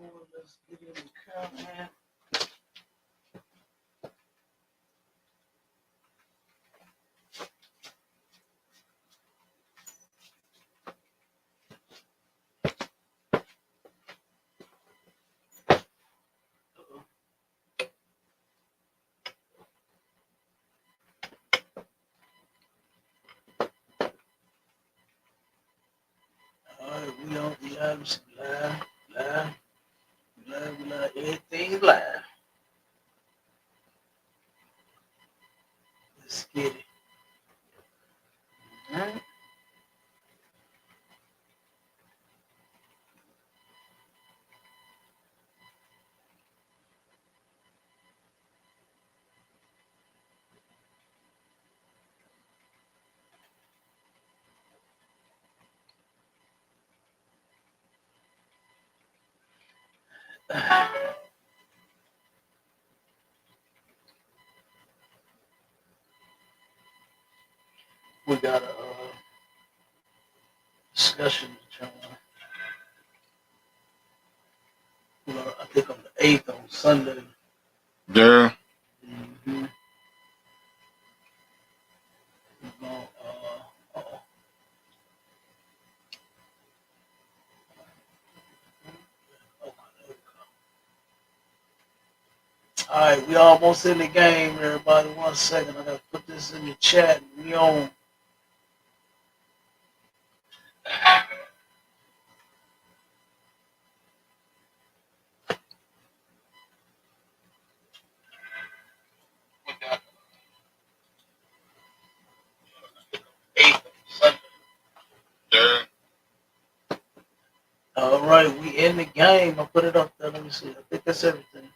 Let's get in the comment. Alright, we on the live, everything live. Let's get it. Alright. We got a discussion I think on the 8th on Sunday. Yeah. Mm-hmm. All right, we almost in the game, everybody. 1 second, I gotta put this in the chat. We on. Yeah. All right, we in the game. I put it up there. Let me see. I think that's everything.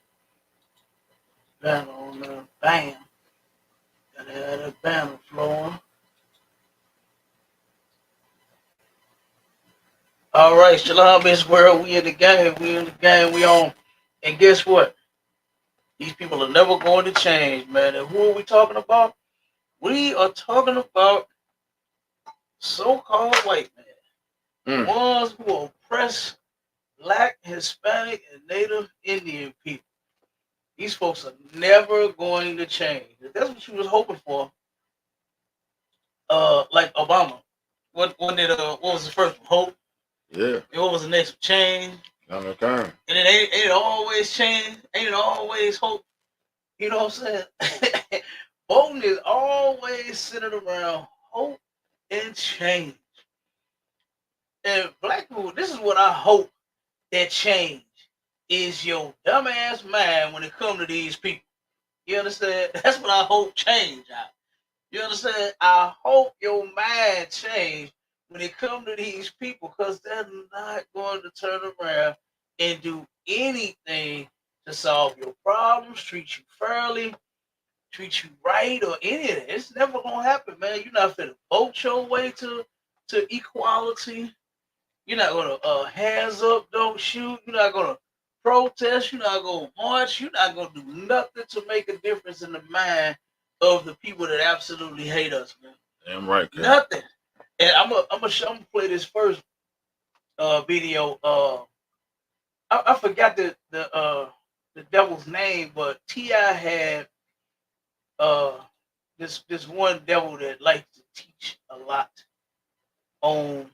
Banner on there. Bam. Gotta have that banner flowing. All right, Shalom, Miss World. We in the game. We in the game. We on. And guess what? These people are never going to change, man. And who are we talking about? We are talking about so-called white men. The ones who oppress Black, Hispanic, and Native Indian people. These folks are never going to change. If that's what you was hoping for, like Obama. What was the first one? Hope? Yeah. And what was the next one? Change. Okay. And it ain't always change. Ain't it always hope? You know what I'm saying? Voting is always centered around hope and change. And Black people, this is what I hope that change is your dumbass mind when it comes to these people. You understand? That's what I hope change out. You understand? I hope your mind change when it comes to these people, because they're not going to turn around and do anything to solve your problems, treat you fairly, treat you right, or any of that. It's never gonna happen, man. You're not finna vote your way to equality. You're not gonna hands up, don't shoot. You're not gonna protest. You're not gonna march. You're not gonna do nothing to make a difference in the mind of the people that absolutely hate us, man. Damn right. Kid. Nothing. And I'm gonna play this first video. I forgot the devil's name, but T.I. had this one devil that likes to teach a lot on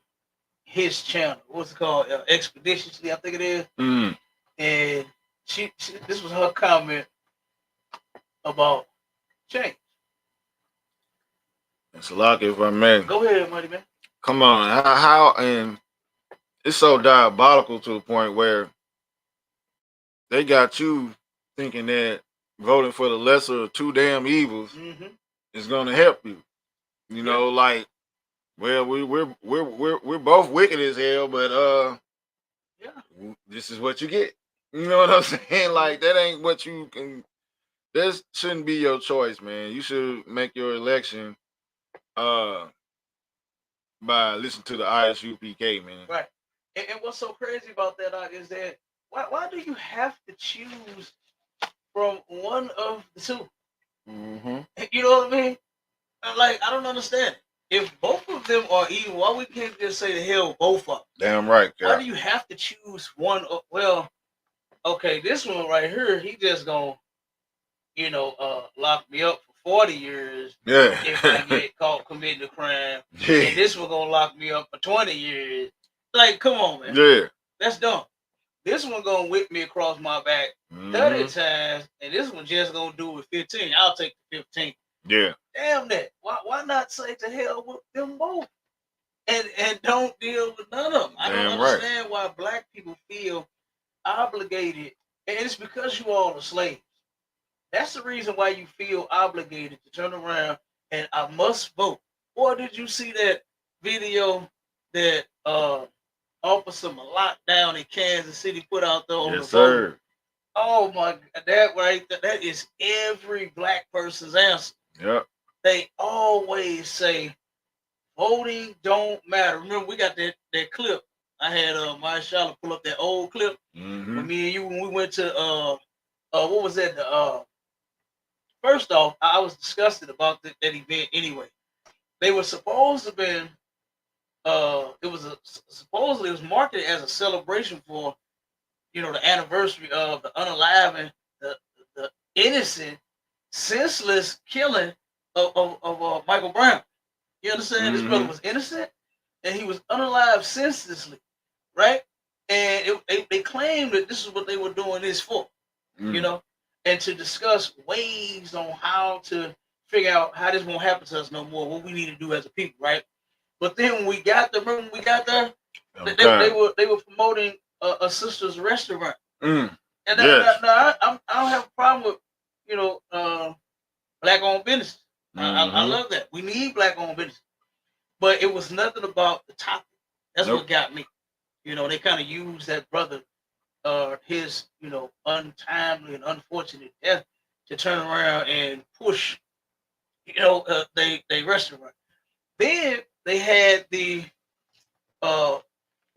his channel. What's it called? Expeditiously, I think it is. And she this was her comment about change. It's a lot, if I may. Go ahead, Money Man. Come on. How and it's so diabolical to the point where they got you thinking that voting for the lesser of two damn evils is gonna help you. You know, like, well, we're both wicked as hell, but this is what you get. You know what I'm saying? Like, that ain't what you can. This shouldn't be your choice, man. You should make your election by listening to the ISUPK, man. Right. And what's so crazy about that is that why do you have to choose from one of the two? You know what I mean? Like, I don't understand. If both of them are evil, why we can't just say the hell both of them? Damn right. Why do you have to choose one? Well, Okay, this one right here, he just gonna, lock me up for 40 years Yeah. if I get caught committing a crime. Yeah. And this one gonna lock me up for 20 years. Like, come on, man. Yeah. That's dumb. This one gonna whip me across my back 30 times, and this one just gonna do it 15. I'll take the 15. Yeah. Damn that. Why not say to hell with them both? And don't deal with none of them. I don't understand why black people feel obligated, and it's because you all are slaves. That's the reason why you feel obligated to turn around and I must vote. Or did you see that video that Officer Malak down in Kansas City put out there on the vote? Oh my God, that right there, that is every black person's answer. Yep. They always say voting don't matter. Remember, we got that clip. I had Marshala pull up that old clip with me and you when we went to what was that? First off, I was disgusted about that event anyway. They were supposed to be supposedly it was marketed as a celebration for the anniversary of the unaliving the innocent, senseless killing of Michael Brown. You understand? This brother was innocent and he was unalive senselessly, right? And they claimed that this is what they were doing this for, and to discuss ways on how to figure out how this won't happen to us no more, what we need to do as a people, right? But then when we got there, they were promoting a sister's restaurant, and I don't have a problem with black owned business. I love that. We need black owned business, but it was nothing about the topic. That's what got me. They kind of used that brother, his untimely and unfortunate death to turn around and push they restaurant. Then they had the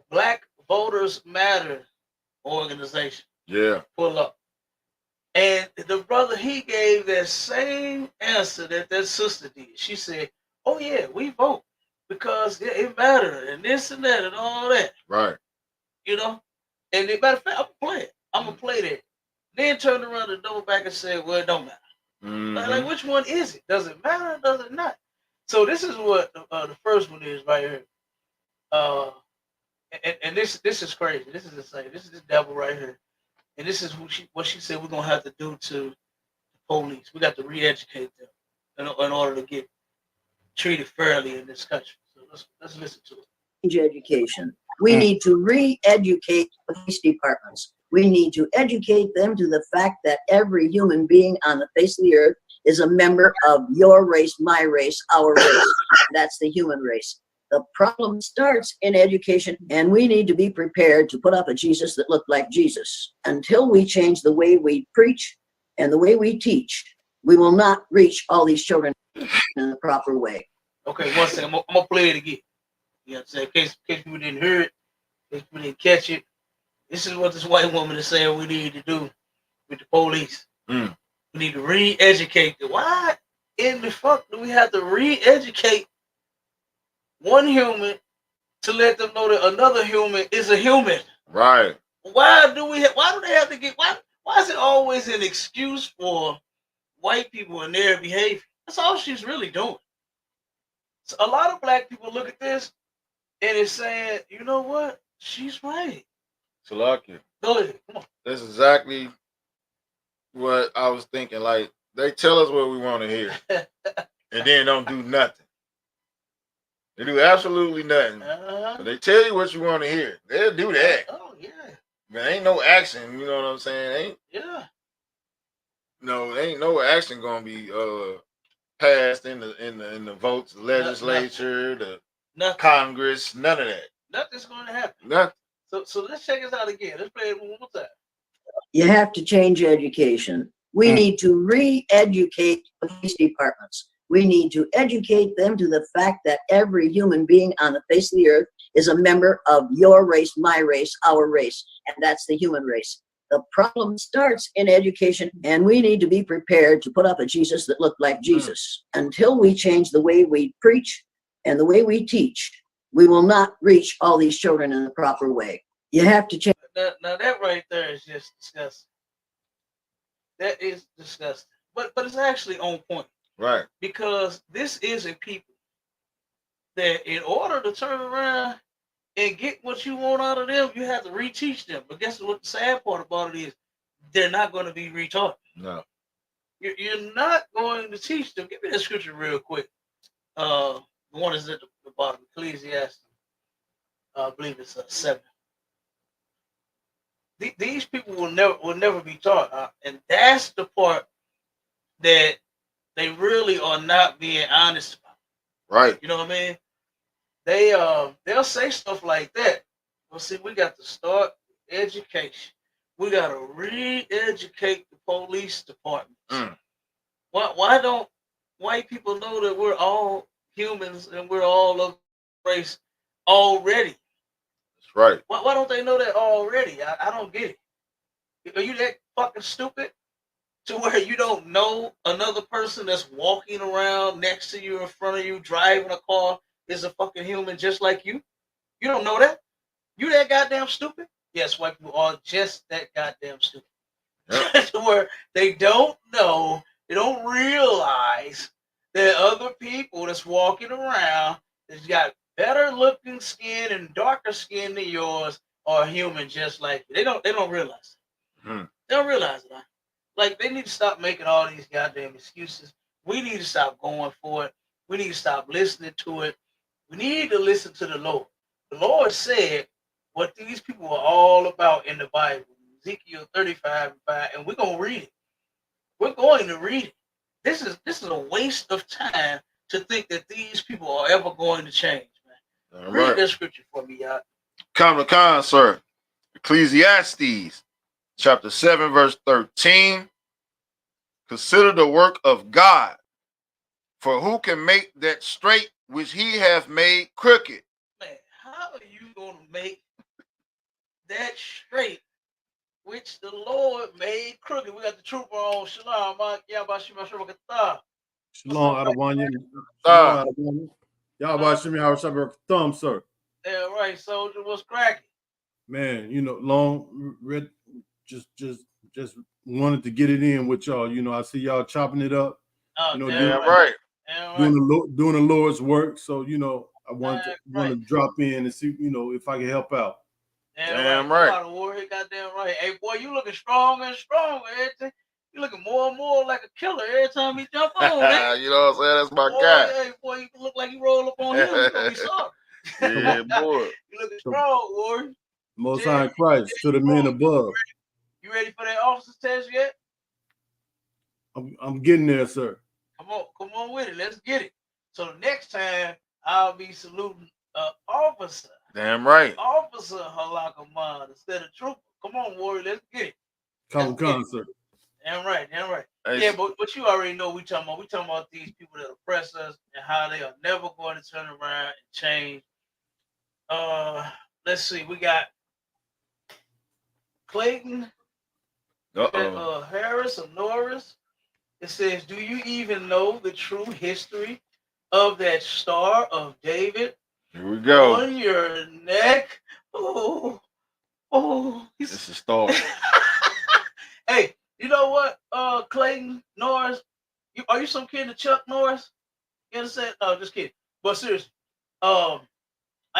Black Voters Matter organization. Yeah. Pull up. And the brother, he gave that same answer that sister did. She said, oh yeah, we vote because it matters and this and that and all that. Right. And as a matter of fact, I'm going to play that. Then turned around and double back and said, well, it don't matter. Like, which one is it? Does it matter or does it not? So this is what the first one is right here. And this is crazy. This is insane. This is the devil right here. And this is what she said we're going to have to do to the police. We got to re-educate them in order to get treated fairly in this country. So let's listen to it. Education. We need to re-educate police departments. We need to educate them to the fact that every human being on the face of the earth is a member of your race, my race, our race. That's the human race. The problem starts in education, and we need to be prepared to put up a Jesus that looked like Jesus. Until we change the way we preach and the way we teach, we will not reach all these children in the proper way. Okay, one second. I'm going to play it again. You know what I'm saying? In case people didn't hear it, in case people didn't catch it. This is what this white woman is saying we need to do with the police. We need to re-educate them. Why in the fuck do we have to re-educate one human to let them know that another human is a human? Right. Why do they have to get why is it always an excuse for white people and their behavior? That's all she's really doing. So a lot of black people look at this and it's saying, you know what? She's right. Salakia. Go ahead. Come on. That's exactly what I was thinking. Like, they tell us what we want to hear and then don't do nothing. They do absolutely nothing. So they tell you what you want to hear. They'll do that. Oh, yeah. But ain't no action, you know what I'm saying? Ain't no action gonna be passed in the votes, the legislature, the Congress, none of that. Nothing's gonna happen. Nothing. So let's check this out again. Let's play it one more time. You have to change education. We need to re-educate police departments. We need to educate them to the fact that every human being on the face of the earth is a member of your race, my race, our race, and that's the human race. The problem starts in education, and we need to be prepared to put up a Jesus that looked like Jesus. Until we change the way we preach and the way we teach, we will not reach all these children in the proper way. You have to change. now that right there is just disgusting. That is disgusting. But it's actually on point Right. because this is a people that in order to turn around and get what you want out of them, you have to reteach them. But guess what the sad part about it is? They're not going to be retaught. No. You're not going to teach them. Give me that scripture real quick. The one is at the bottom, Ecclesiastes. I believe it's 7. These people will never be taught, and that's the part that they really are not being honest about. Right. You know what I mean? They'll say stuff like that. Well, see, we got to start education. We got to re-educate the police department. Why don't white people know that we're all humans and we're all of race already? That's right. Why don't they know that already? I don't get it. Are you that fucking stupid to where you don't know another person that's walking around next to you, in front of you, driving a car is a fucking human just like you? You don't know that? You that goddamn stupid? Yes, white people are just that goddamn stupid. Yep. To where they don't know, they don't realize that other people that's walking around that's got better looking skin and darker skin than yours are human just like you. They don't realize it. They don't realize it. Huh? Like they need to stop making all these goddamn excuses. We need to stop going for it. We need to stop listening to it. We need to listen to the Lord. The Lord said what these people are all about in the Bible. Ezekiel 35:5, and we're gonna read it. We're going to read it. This is a waste of time to think that these people are ever going to change, man. Read that scripture for me, y'all. Come to con, sir. Ecclesiastes chapter 7, verse 13. Consider the work of God, for who can make that straight which he hath made crooked? Man, how are you gonna make that straight which the Lord made crooked? We got the trooper on. Shalom, Shalom, Adawanya. Shalom, Adawanya. Y'all watching me? I was having a thumb, sir. Yeah, right, soldier. What's cracking? Man, you know, long red. Just wanted to get it in with y'all. You know, I see y'all chopping it up. Oh, you know, doing the Lord's work. So you know, I want to drop in and see, you know, if I can help out. Damn right. Warrior, goddamn right. Hey, boy, you looking stronger and stronger. You looking more and more like a killer every time he jump on. You know what I'm saying? That's my guy. Hey, boy, you look like you roll up on him. You gonna be sorry. Yeah, boy. You looking strong, Warrior. Most High Christ to the men above. You ready for that officer's test yet? I'm getting there, sir. Come on with it. Let's get it. So the next time I'll be saluting officer. Damn right. Officer Halakaman instead of trooper. Come on, Warrior. Let's get it. Come on, sir. Damn right. Hey, yeah, but you already know what we talking about. We talking about these people that oppress us and how they are never going to turn around and change. Let's see. We got Clayton. Harris or Norris. It says, do you even know the true history of that Star of David? Here we go. On your neck. Oh. It's a star. Hey, you know what? Clayton Norris, are you some kid to Chuck Norris? You understand? Oh, just kidding. But seriously, I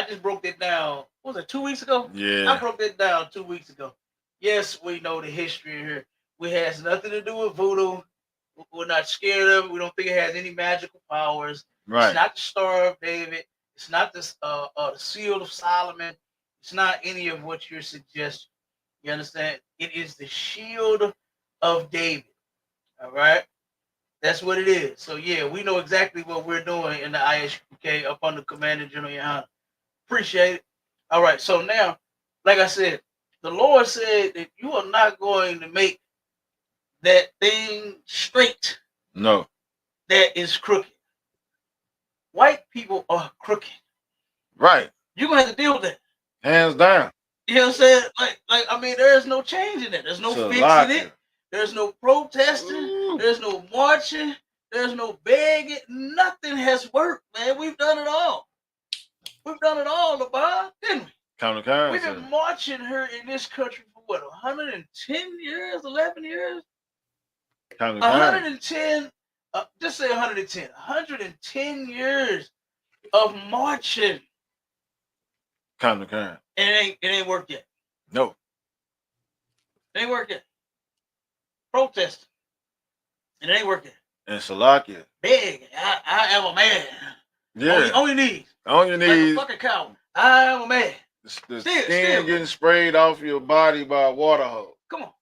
just broke that down. What was it, 2 weeks ago? Yeah. I broke that down 2 weeks ago. Yes, we know the history here. It has nothing to do with voodoo. We're not scared of it. We don't think it has any magical powers. Right. It's not the Star of David. It's not the Seal of Solomon. It's not any of what you're suggesting. You understand? It is the Shield of David. All right? That's what it is. So, yeah, we know exactly what we're doing in the ISUPK up under Commander General YAHANNA. Appreciate it. All right. So now, like I said, the Lord said that you are not going to make that thing straight. No. That is crooked. White people are crooked. Right. You're going to have to deal with that. Hands down. You know what I'm saying? Like I mean, there is no change in it. There's no fixing it. There's no protesting. Ooh. There's no marching. There's no begging. Nothing has worked, man. We've done it all. We've done it all, LeBron, didn't we? Counter We've been marching her in this country for what, 110 years, 11 years? 110, just say 110. 110 years of marching. Counter. And it ain't worked yet. No. It ain't worked yet. Protesting. And it ain't working. And Salakia. Big. I am a man. Yeah. On your knees. On your knees. Like a fucking cow. I am a man. The skin getting sprayed off your body by a water hose. Come on.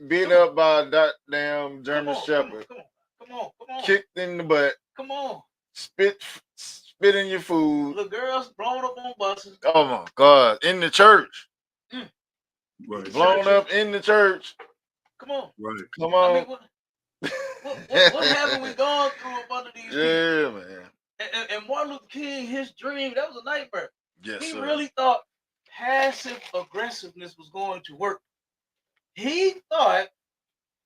Beat up by a damn German Shepherd. Come on. Kicked in the butt. Come on. Spit in your food. Little girls blown up on buses. Oh my God. In the church. Right. Blown up in the church. Come on. Right. Come on. I mean, what haven't we gone through up under these people? Yeah, man. And Martin Luther King, his dream, that was a nightmare. Yes, he sir. really thought passive aggressiveness was going to work. He thought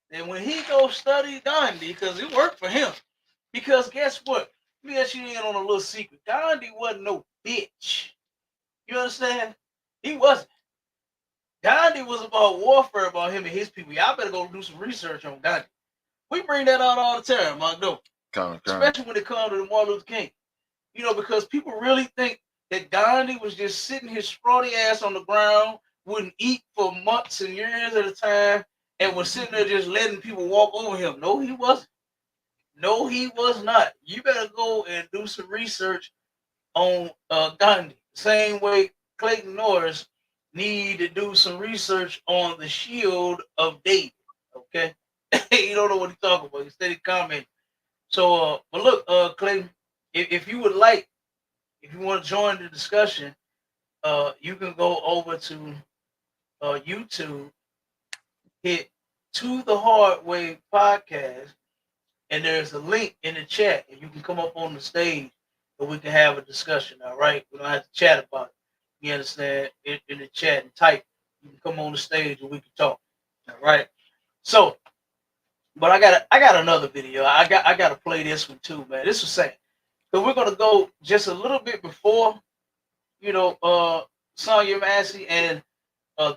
that when he go study Gandhi, because it worked for him. Because guess what? Let me let you in on a little secret. Gandhi wasn't no bitch. You understand? He wasn't. Gandhi was about warfare, about him and his people. Y'all better go do some research on Gandhi. We bring that out all the time, Mark. No. Especially when it comes to the Martin Luther King. You know, because people really think that Gandhi was just sitting his scrawny ass on the ground, wouldn't eat for months and years at a time, and was sitting there just letting people walk over him. No, he wasn't. No, he was not. You better go and do some research on Gandhi. Same way Clayton Norris need to do some research on the Shield of David. Okay? You don't know what he's talking about. He steady commenting. So, but look, Clayton, if you would like, if you want to join the discussion, you can go over to YouTube, hit To the Hard Way podcast, and there's a link in the chat, and you can come up on the stage and we can have a discussion. All right, we don't have to chat about it. You understand? In the chat and type, you can come on the stage and we can talk. All right. So, but I got another video. I got to play this one too, man. This was sad. So we're gonna go just a little bit before, you know, Sonya Massey and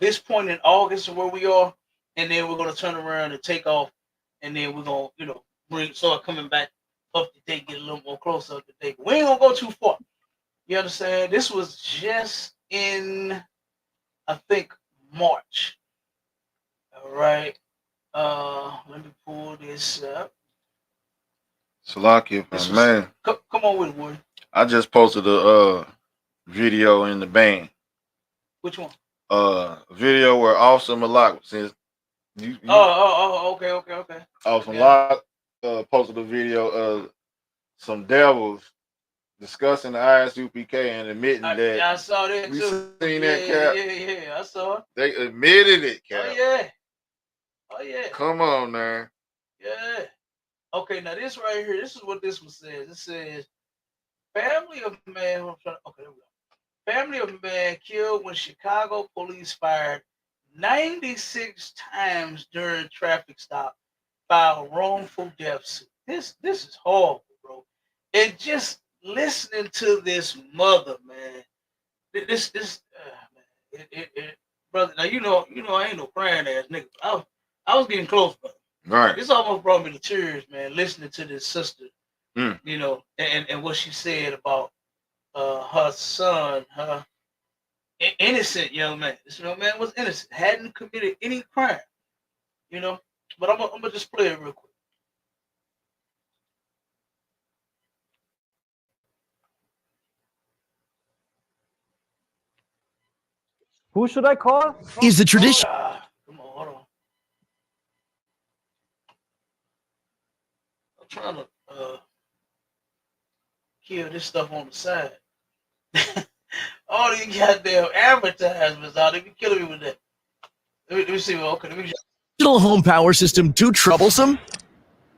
this point in August of where we are, and then we're gonna turn around and take off, and then we're gonna, you know, start coming back up to date, get a little more closer up to date. But we ain't gonna go too far. You understand? This was just in, I think, March. All right. Let me pull this up. Salakia, man. Come on with it, boy. I just posted a video in the band. Which one? Video where Officer Malak says okay. Officer Malak posted a video of some devils discussing the ISUPK and admitting that. I saw that too. Seen that, Cap? Yeah, I saw it. They admitted it, Cap. Oh yeah. Come on, man. Yeah. Okay, now this right here, this is what this one says. It says, family of man, there we go. Family of man killed when Chicago police fired 96 times during traffic stop, filed wrongful death suit. This is horrible, bro. And just listening to this mother, man, brother. Now you know I ain't no crying ass nigga. I was getting close, brother. Right. This almost brought me to tears, man, listening to this sister, you know, and what she said about her son, her innocent young man. This young man was innocent, hadn't committed any crime, you know. But I'm gonna just play it real quick. Who should I call? Is the tradition. Come on, hold on. I'm trying to kill this stuff on the side. All these goddamn advertisements out, they be killing me with that. Let me see. Okay, let me just. Digital home power system too troublesome,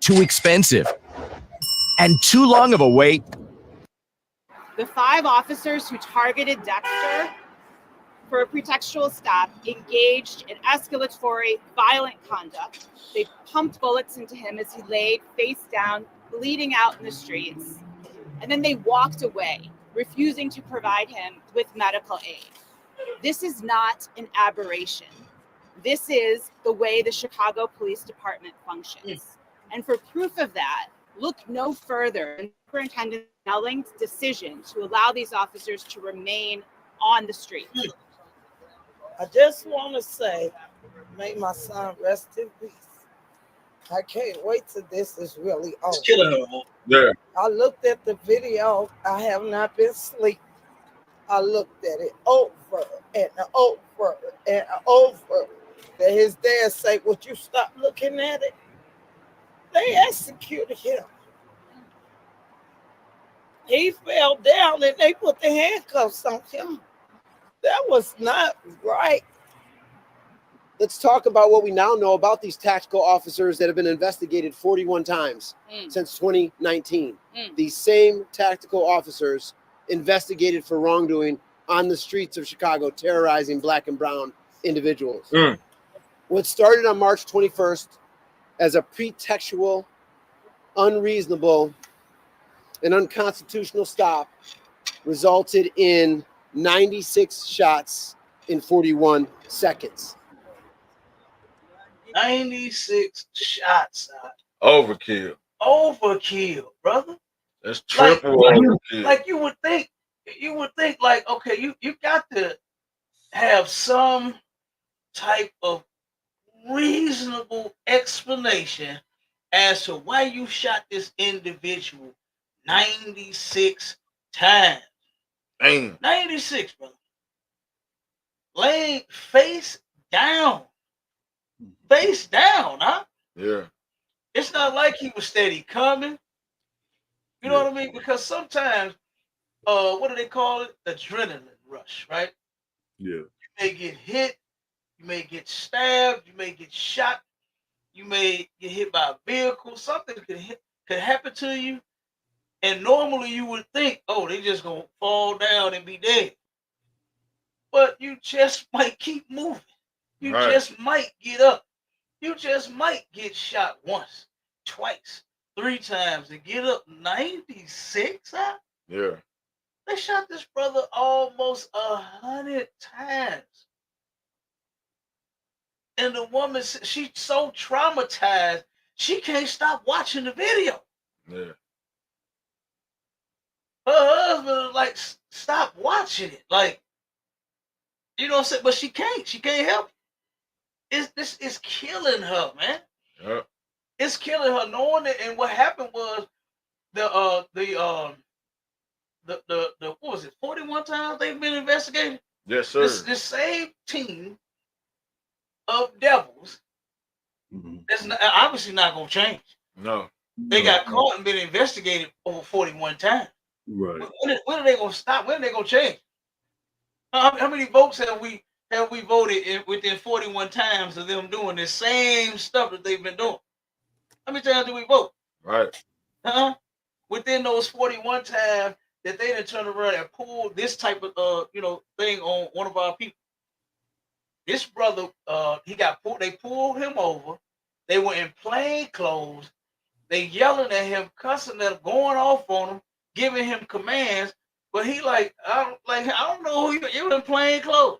too expensive, and too long of a wait. The 5 officers who targeted Dexter for a pretextual stop engaged in escalatory, violent conduct. They pumped bullets into him as he laid face down, bleeding out in the streets. And then they walked away, refusing to provide him with medical aid. This is not an aberration. This is the way the Chicago Police Department functions. And for proof of that, look no further than Superintendent Snelling's decision to allow these officers to remain on the street. I just want to say, may my son rest in peace. I can't wait till this is really over. It's killing her, man. Yeah. I looked at the video. I have not been asleep. I looked at it over and over and over. That his dad say, would you stop looking at it? They executed him. He fell down and they put the handcuffs on him. That was not right. Let's talk about what we now know about these tactical officers that have been investigated 41 times since 2019. These same tactical officers investigated for wrongdoing on the streets of Chicago, terrorizing black and brown individuals. What started on March 21st as a pretextual, unreasonable, and unconstitutional stop resulted in 96 shots in 41 seconds. 96 shots. Overkill. Overkill, brother. That's triple overkill. Like you would think, like, okay, you got to have some type of reasonable explanation as to why you shot this individual 96 times. Damn. 96, brother. Laying face down. Face down, huh? Yeah. It's not like he was steady coming. You know what I mean? Because sometimes, what do they call it? Adrenaline rush, right? Yeah. You may get hit, you may get stabbed, you may get shot, you may get hit by a vehicle, something could happen to you. And normally you would think, oh, they just gonna fall down and be dead. But you just might keep moving. You just might get up. You just might get shot once, twice, 3 times and get up. 96, huh? Yeah. They shot this brother almost 100 times. And the woman, she's so traumatized, she can't stop watching the video. Yeah. Her husband is like, stop watching it. Like, you know what I'm saying? But she can't help it. This is killing her, man. Yep. It's killing her, knowing it. And what happened was the what was it, 41 times they've been investigated? Yes, sir. This same team of devils that's obviously not gonna change. No. They got caught and been investigated over 41 times. Right. When are they gonna stop? When are they gonna change? How many votes have we voted within 41 times of them doing the same stuff that they've been doing? How many times do we vote? Right. Within those 41 times that they done turn around and pull this type of thing on one of our people. This brother, he got pulled. They pulled him over. They were in plain clothes. They yelling at him, cussing at him, going off on him, giving him commands. But he I don't know who you in plain clothes.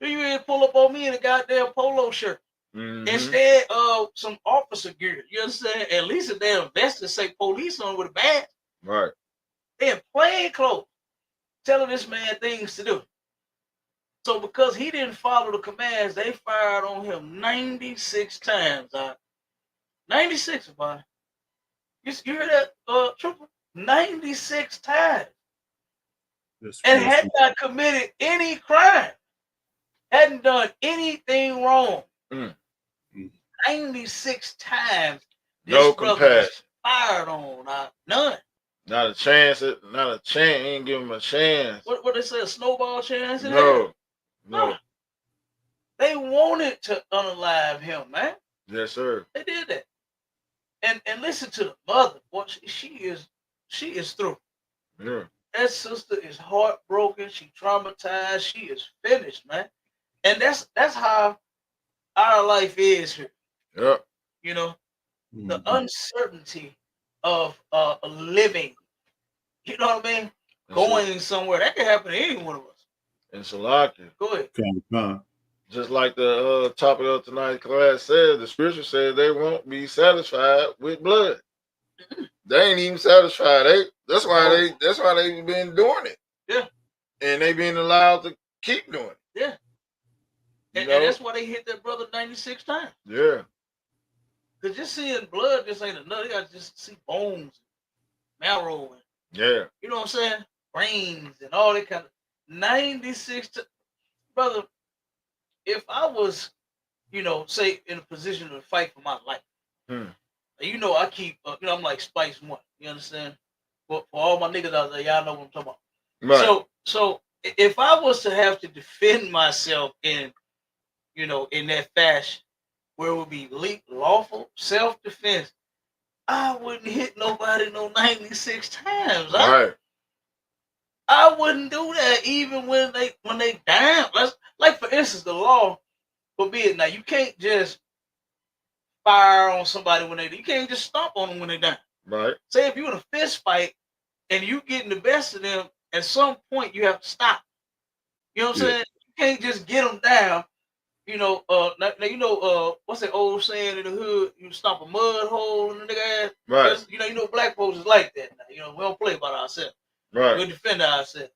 You didn't pull up on me in a goddamn polo shirt. Instead of some officer gear. You understand? At least a damn vest that say police on with a badge. Right. They're in plain clothes, telling this man things to do. So because he didn't follow the commands, they fired on him 96 times. 96, boy. You hear that, Trooper? 96 times. And had not committed any crime. Hadn't done anything wrong. 96 times. No compassion. Fired on. None. Not a chance. Not a chance. Ain't give him a chance. What they say? A snowball chance? No. They wanted to unalive him, man. Yes, sir. They did that. And listen to the mother. Boy, she is through. Yeah. That sister is heartbroken. She traumatized. She is finished, man. And that's how our life is here. Yep. You know, the uncertainty of living. You know what I mean? Going somewhere. That can happen to any one of us. And Salaki, Go ahead. just like the topic of tonight's class said, the scripture said they won't be satisfied with blood. They ain't even satisfied. That's why they've been doing it. Yeah. And they been allowed to keep doing it. Yeah. And that's why they hit that brother 96 times. Yeah. Because just seeing blood just ain't enough. You got to just see bones, marrow, and, Yeah. you know what I'm saying? Brains and all that kind of 96 brother, if I was, say in a position to fight for my life, I keep, I'm like Spice One. You understand? But for all my niggas out there, y'all know what I'm talking about. Right. So if I was to have to defend myself in that fashion, where it would be lawful self-defense, I wouldn't hit nobody no 96 times. Right. I wouldn't do that even when they down. Like for instance, the law forbid. Now you can't just fire on somebody you can't just stomp on them when they're down. Right. Say if you're in a fist fight and you getting the best of them, at some point you have to stop. You know what I'm saying? You can't just get them down. What's that old saying in the hood? You stomp a mud hole in the nigga ass. Right. You know black folks is like that now. We don't play about ourselves. Right. We defend ourselves.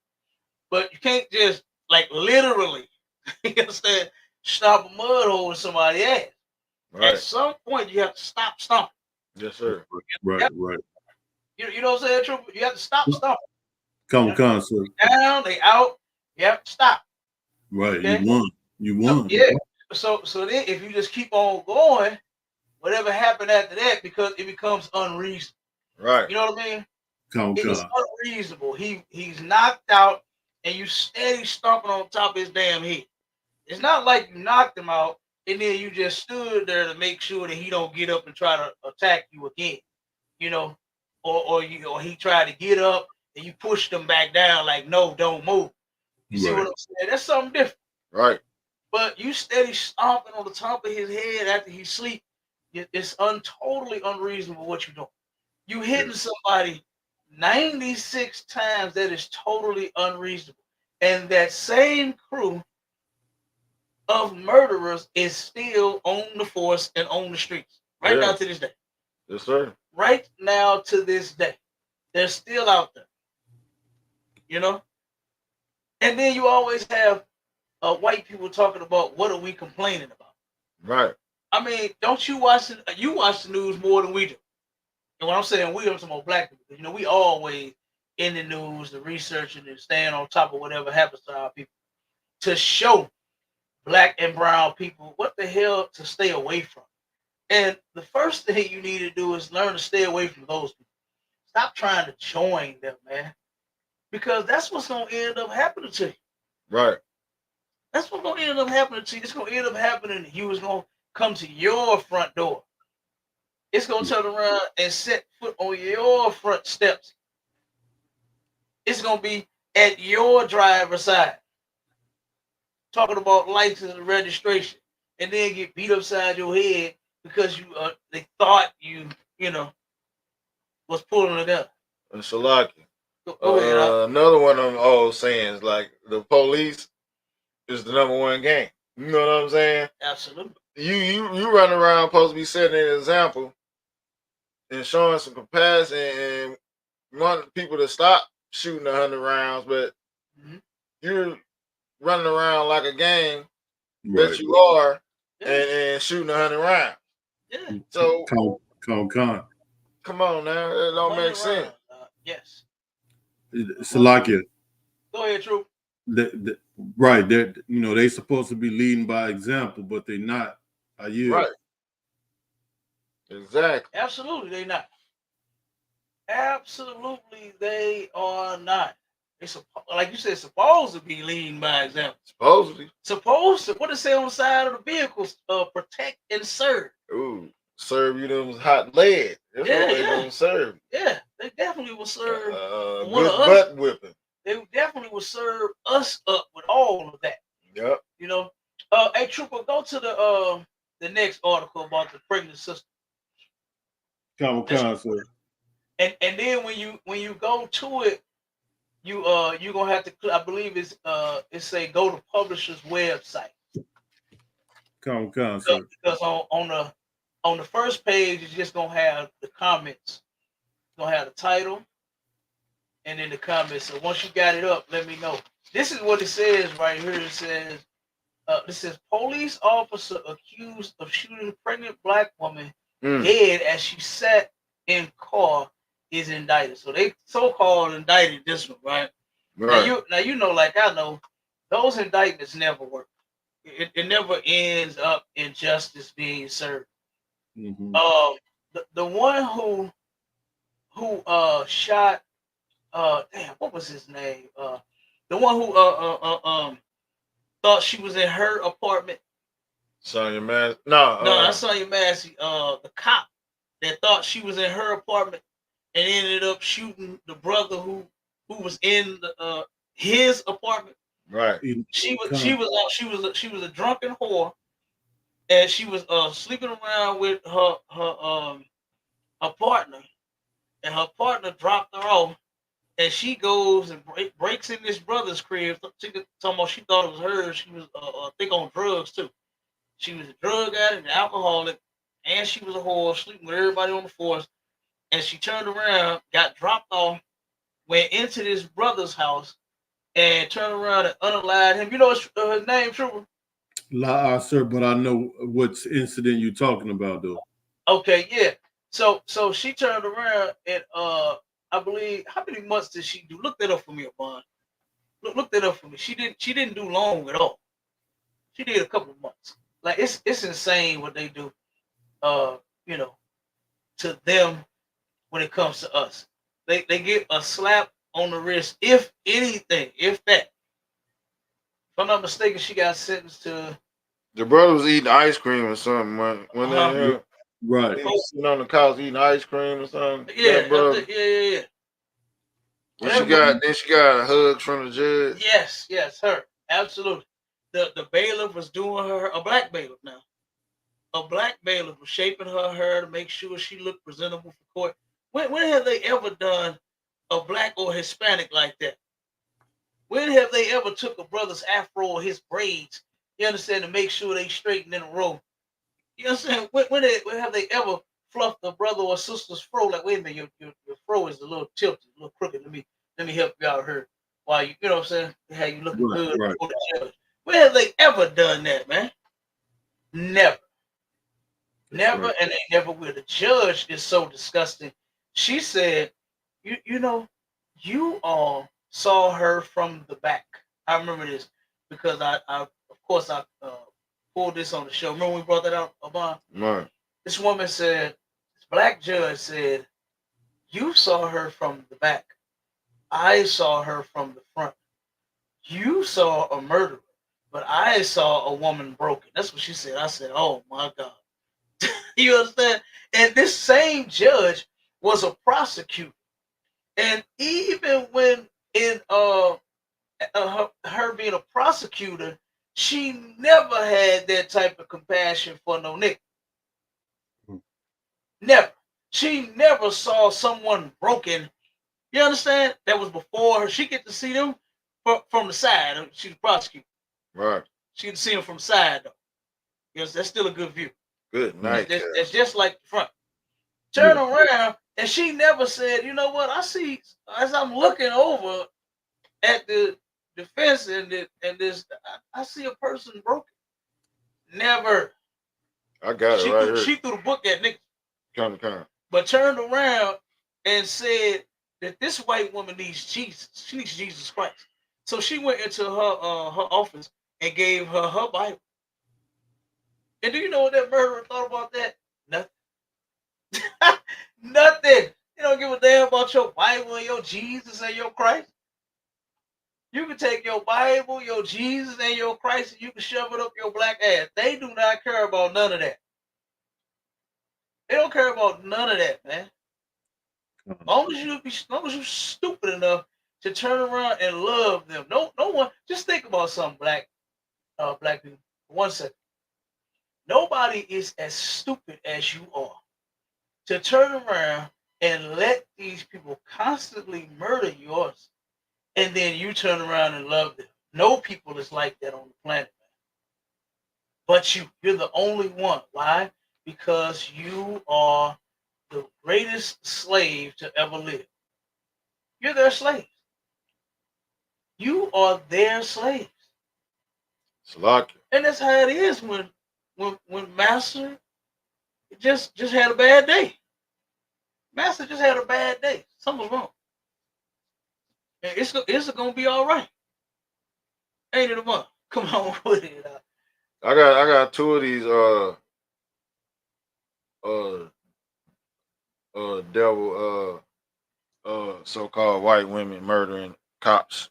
But you can't just literally, you understand, stomp a mud hole in somebody's ass. Right. At some point you have to stop stomping. Yes, sir. Right. You know what I'm saying, Trooper? You have to stop stomping. Come on, sir. Down, they out. You have to stop. Right. Okay? You won. So then if you just keep on going, whatever happened after that, because it becomes unreasonable. Right. You know what I mean? It's unreasonable. He's knocked out and you steady stomping on top of his damn head. It's not like you knocked him out and then you just stood there to make sure that he don't get up and try to attack you again. Or he tried to get up and you pushed him back down like, no, don't move. You see what I'm saying? That's something different. Right. But you steady stomping on the top of his head after he sleep. It's totally unreasonable what you're doing. You hitting somebody 96 times, that is totally unreasonable. And that same crew of murderers is still on the force and on the streets right now to this day. Yes, sir. Right now to this day. They're still out there. And then you always have white people talking about what are we complaining about? Right. I mean, don't you watch the news more than we do? And when I'm saying we, I'm talking about black people. We always in the news, the researching and staying on top of whatever happens to our people to show black and brown people what the hell to stay away from. And the first thing you need to do is learn to stay away from those people. Stop trying to join them, man. Because that's what's going to end up happening to you. Right. That's what's going to end up happening to you. It's going to end up happening. You was going to come to your front door. It's going to turn around and set foot on your front steps. It's going to be at your driver's side. Talking about license and registration. And then get beat upside your head because they thought you was pulling it up. And Shalaki. Another one of them old sayings, like the police is the number one gang. You know what I'm saying? Absolutely. You run around supposed to be setting an example and showing some compassion and wanting people to stop shooting 100 rounds, but you're running around like a gang that you are and shooting 100 rounds. Yeah. So come on now, it don't make sense. Yes. Salakia. Go ahead, True. Right. They supposed to be leading by example, but they're not. Are you? Right. Exactly. Absolutely, they're not. Absolutely, they are not. It's like you said, supposed to be leading by example. Supposedly. Supposed to. What does it say on the side of the vehicles? Protect and serve. Ooh, serve you them hot lead. That's what they gonna serve. Yeah, they definitely will serve one of us. Butt whipping. They definitely will serve us up with all of that. Yep. Hey Trooper, go to the next article about the pregnant sister. Sir. And then when you go to it, you gonna have to. I believe it say go to publisher's website. Come, sir. Because on the first page, it's just gonna have the comments. It's gonna have the title and then the comments. So once you got it up, let me know. This is what it says right here. It says, this says police officer accused of shooting pregnant black woman dead as she sat in car is indicted. So they so-called indicted this one, right? Now you know, like I know, those indictments never work. It never ends up in justice being served. Mm-hmm. The one who shot damn, what was his name? The one who thought she was in her apartment. Sonya Massey. No, not Sonya Massey. The cop that thought she was in her apartment and ended up shooting the brother who was in his apartment. Right. She was a drunken whore, and she was sleeping around with her partner, and her partner dropped her off, and she goes and breaks in this brother's crib. She thought it was hers. She was I think on drugs too. She was a drug addict, an alcoholic, and she was a whore, sleeping with everybody on the force. And she turned around, got dropped off, went into this brother's house, and turned around and unalived him. You know his name, Trooper? Sir, but I know what incident you're talking about, though. Okay, yeah. So she turned around and I believe, how many months did she do? Look that up for me, Abon. Look that up for me. She didn't do long at all. She did a couple of months. Like it's insane what they do. You know, to them when it comes to us. They get a slap on the wrist, if anything, if that. If I'm not mistaken, she got sentenced to. The brother was eating ice cream or something when they heard. Right. He was sitting on the couch eating ice cream or something. Yeah, brother. yeah. And she got a hug from the judge. Yes, her. Absolutely. The bailiff was doing her, a black bailiff now. A black bailiff was shaping her hair to make sure she looked presentable for court. When have they ever done a black or Hispanic like that? When have they ever took a brother's afro or his braids, you understand, to make sure they straighten in a row? You understand? When have they ever fluffed a brother or sister's fro? Like, wait a minute, your fro is a little tilted, a little crooked. Let me help you out here. While you know what I'm saying? How you looking good before the judge. When have they ever done that, man? Never. Never, and they never will. The judge is so disgusting. She said, you know, you all saw her from the back. I remember this because I of course pulled this on the show. Remember when we brought that out, Obama? Right. This woman said, this black judge said, you saw her from the back. I saw her from the front. You saw a murderer, but I saw a woman broken. That's what she said. I said, oh my God. You understand? And this same judge was a prosecutor. And even when in her being a prosecutor, she never had that type of compassion for no nigga. Never. She never saw someone broken. You understand? That was before her. She get to see them from the side. She's a prosecutor. Right. She can see them from the side though. Yes, that's still a good view. Good night. It's just like the front. Turn around, and she never said, you know what? I see as I'm looking over at the defense and this, I see a person broken. Never. I got it right here. She threw the book at niggas. Kind of. But turned around and said that this white woman needs Jesus. She needs Jesus Christ. So she went into her office and gave her Bible. And do you know what that murderer thought about that? Nothing. Nothing. You don't give a damn about your Bible and your Jesus and your Christ. You can take your Bible, your Jesus, and your Christ, and you can shove it up your black ass. They do not care about none of that. They don't care about none of that, man. As long as you're stupid enough to turn around and love them. No one. Just think about something, black people. 1 second. Nobody is as stupid as you are to turn around and let these people constantly murder yours and then you turn around and love them. No people is like that on the planet, man. But you're the only one. Why? Because you are the greatest slave to ever live. You're their slave. You are their slaves. Salakia. And that's how it is when Master just had a bad day. Master just had a bad day. Something's wrong. And it's gonna be all right. Ain't it a month? Come on with it. I got two of these devil so-called white women murdering cops.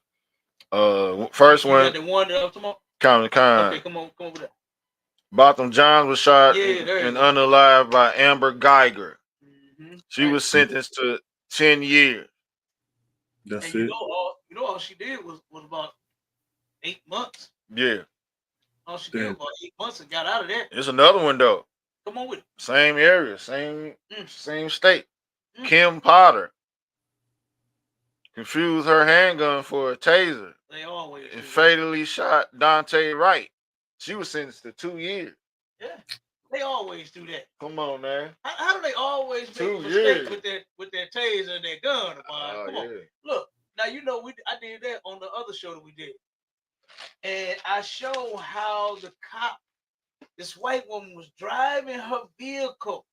First You one, got the one that I'm talking about? Common Kind. Okay, come on with that. Botham Johns was shot Yeah, there you and go. unalive by Amber Geiger. Mm-hmm. She was sentenced to 10 years. That's And it. you know all she did was about 8 months. Yeah. All she did was about 8 months and got out of there. There's another one though. Come on with it. Same area, same state. Kim Potter confused her handgun for a taser. They always and fatally shot Dante Wright. She was sentenced to 2 years. Yeah, they always do that. Come on, man. How do they always make 2 mistakes years with their taser and their gun? Come on, yeah. look. Now you know I did that on the other show that we did, and I show how the cop, this white woman, was driving her vehicle.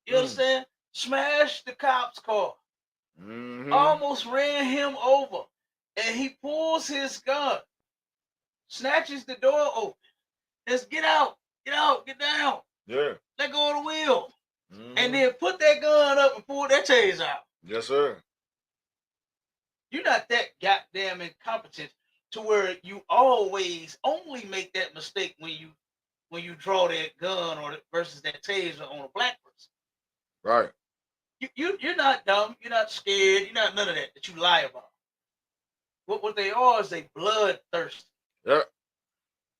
You understand? Smashed the cop's car. Almost ran him over, and he pulls his gun, snatches the door open. Just get out, get down. Yeah. Let go of the wheel. And then put that gun up and pull that taser out. Yes, sir. You're not that goddamn incompetent to where you always only make that mistake when you draw that gun or versus that taser on a black person. Right. You're not dumb. You're not scared. You're not none of that you lie about. What they are is they bloodthirsty. Yep.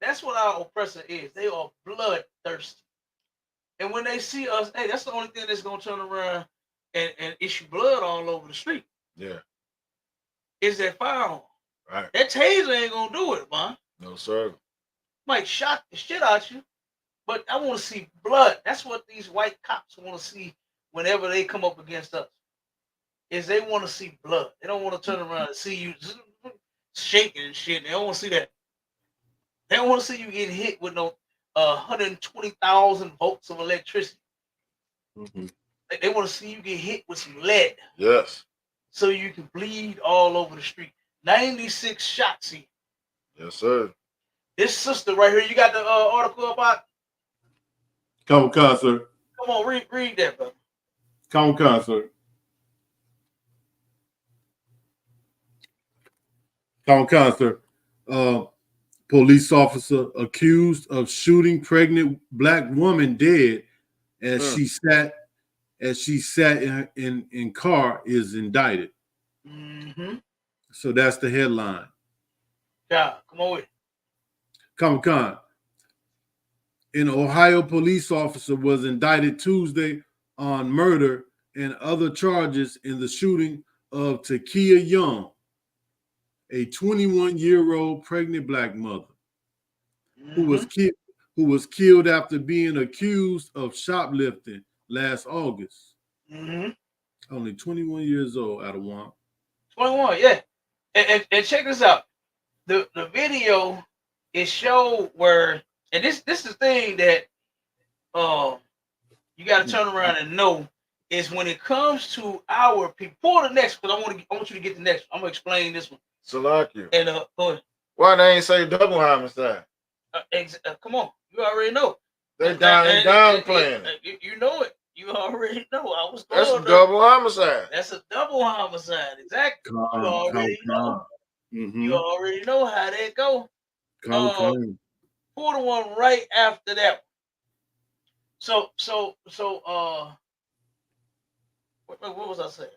That's what our oppressor is. They are bloodthirsty. And when they see us, hey, that's the only thing that's gonna turn around and issue blood all over the street. Yeah. Is that firearm. Right. That taser ain't gonna do it, man. No, sir. Might shock the shit out you, but I want to see blood. That's what these white cops want to see whenever they come up against us. Is they want to see blood. They don't want to turn around and see you shaking and shit. They don't want to see that. They don't want to see you getting hit with no 120,000 volts of electricity. They want to see you get hit with some lead. Yes. So you can bleed all over the street. 96 shots here. Yes, sir. This sister right here, you got the article about? Common Kind, sir. Come on, read that, brother. Common Kind, sir. Common Kind, sir. Police officer accused of shooting pregnant black woman dead as she sat in car is indicted. So that's the headline. Yeah, come on with it. Common Kind. An Ohio police officer was indicted Tuesday on murder and other charges in the shooting of Takia Young, a 21-year-old pregnant black mother who was killed after being accused of shoplifting last August. Only 21 years old out of one. 21, yeah. And check this out. The video is showed where, and this is the thing that you got to turn around and know is when it comes to our people. Pull the next, because I want you to get the next. I'm gonna explain this one. Salakia. And go ahead. Why they ain't say double homicide? Come on, you already know. They downplaying it. You know it. You already know. I was. That's a double homicide. That's a double homicide. Exactly. You already know. You already know how that go. Pull the one right after that. So what was I saying?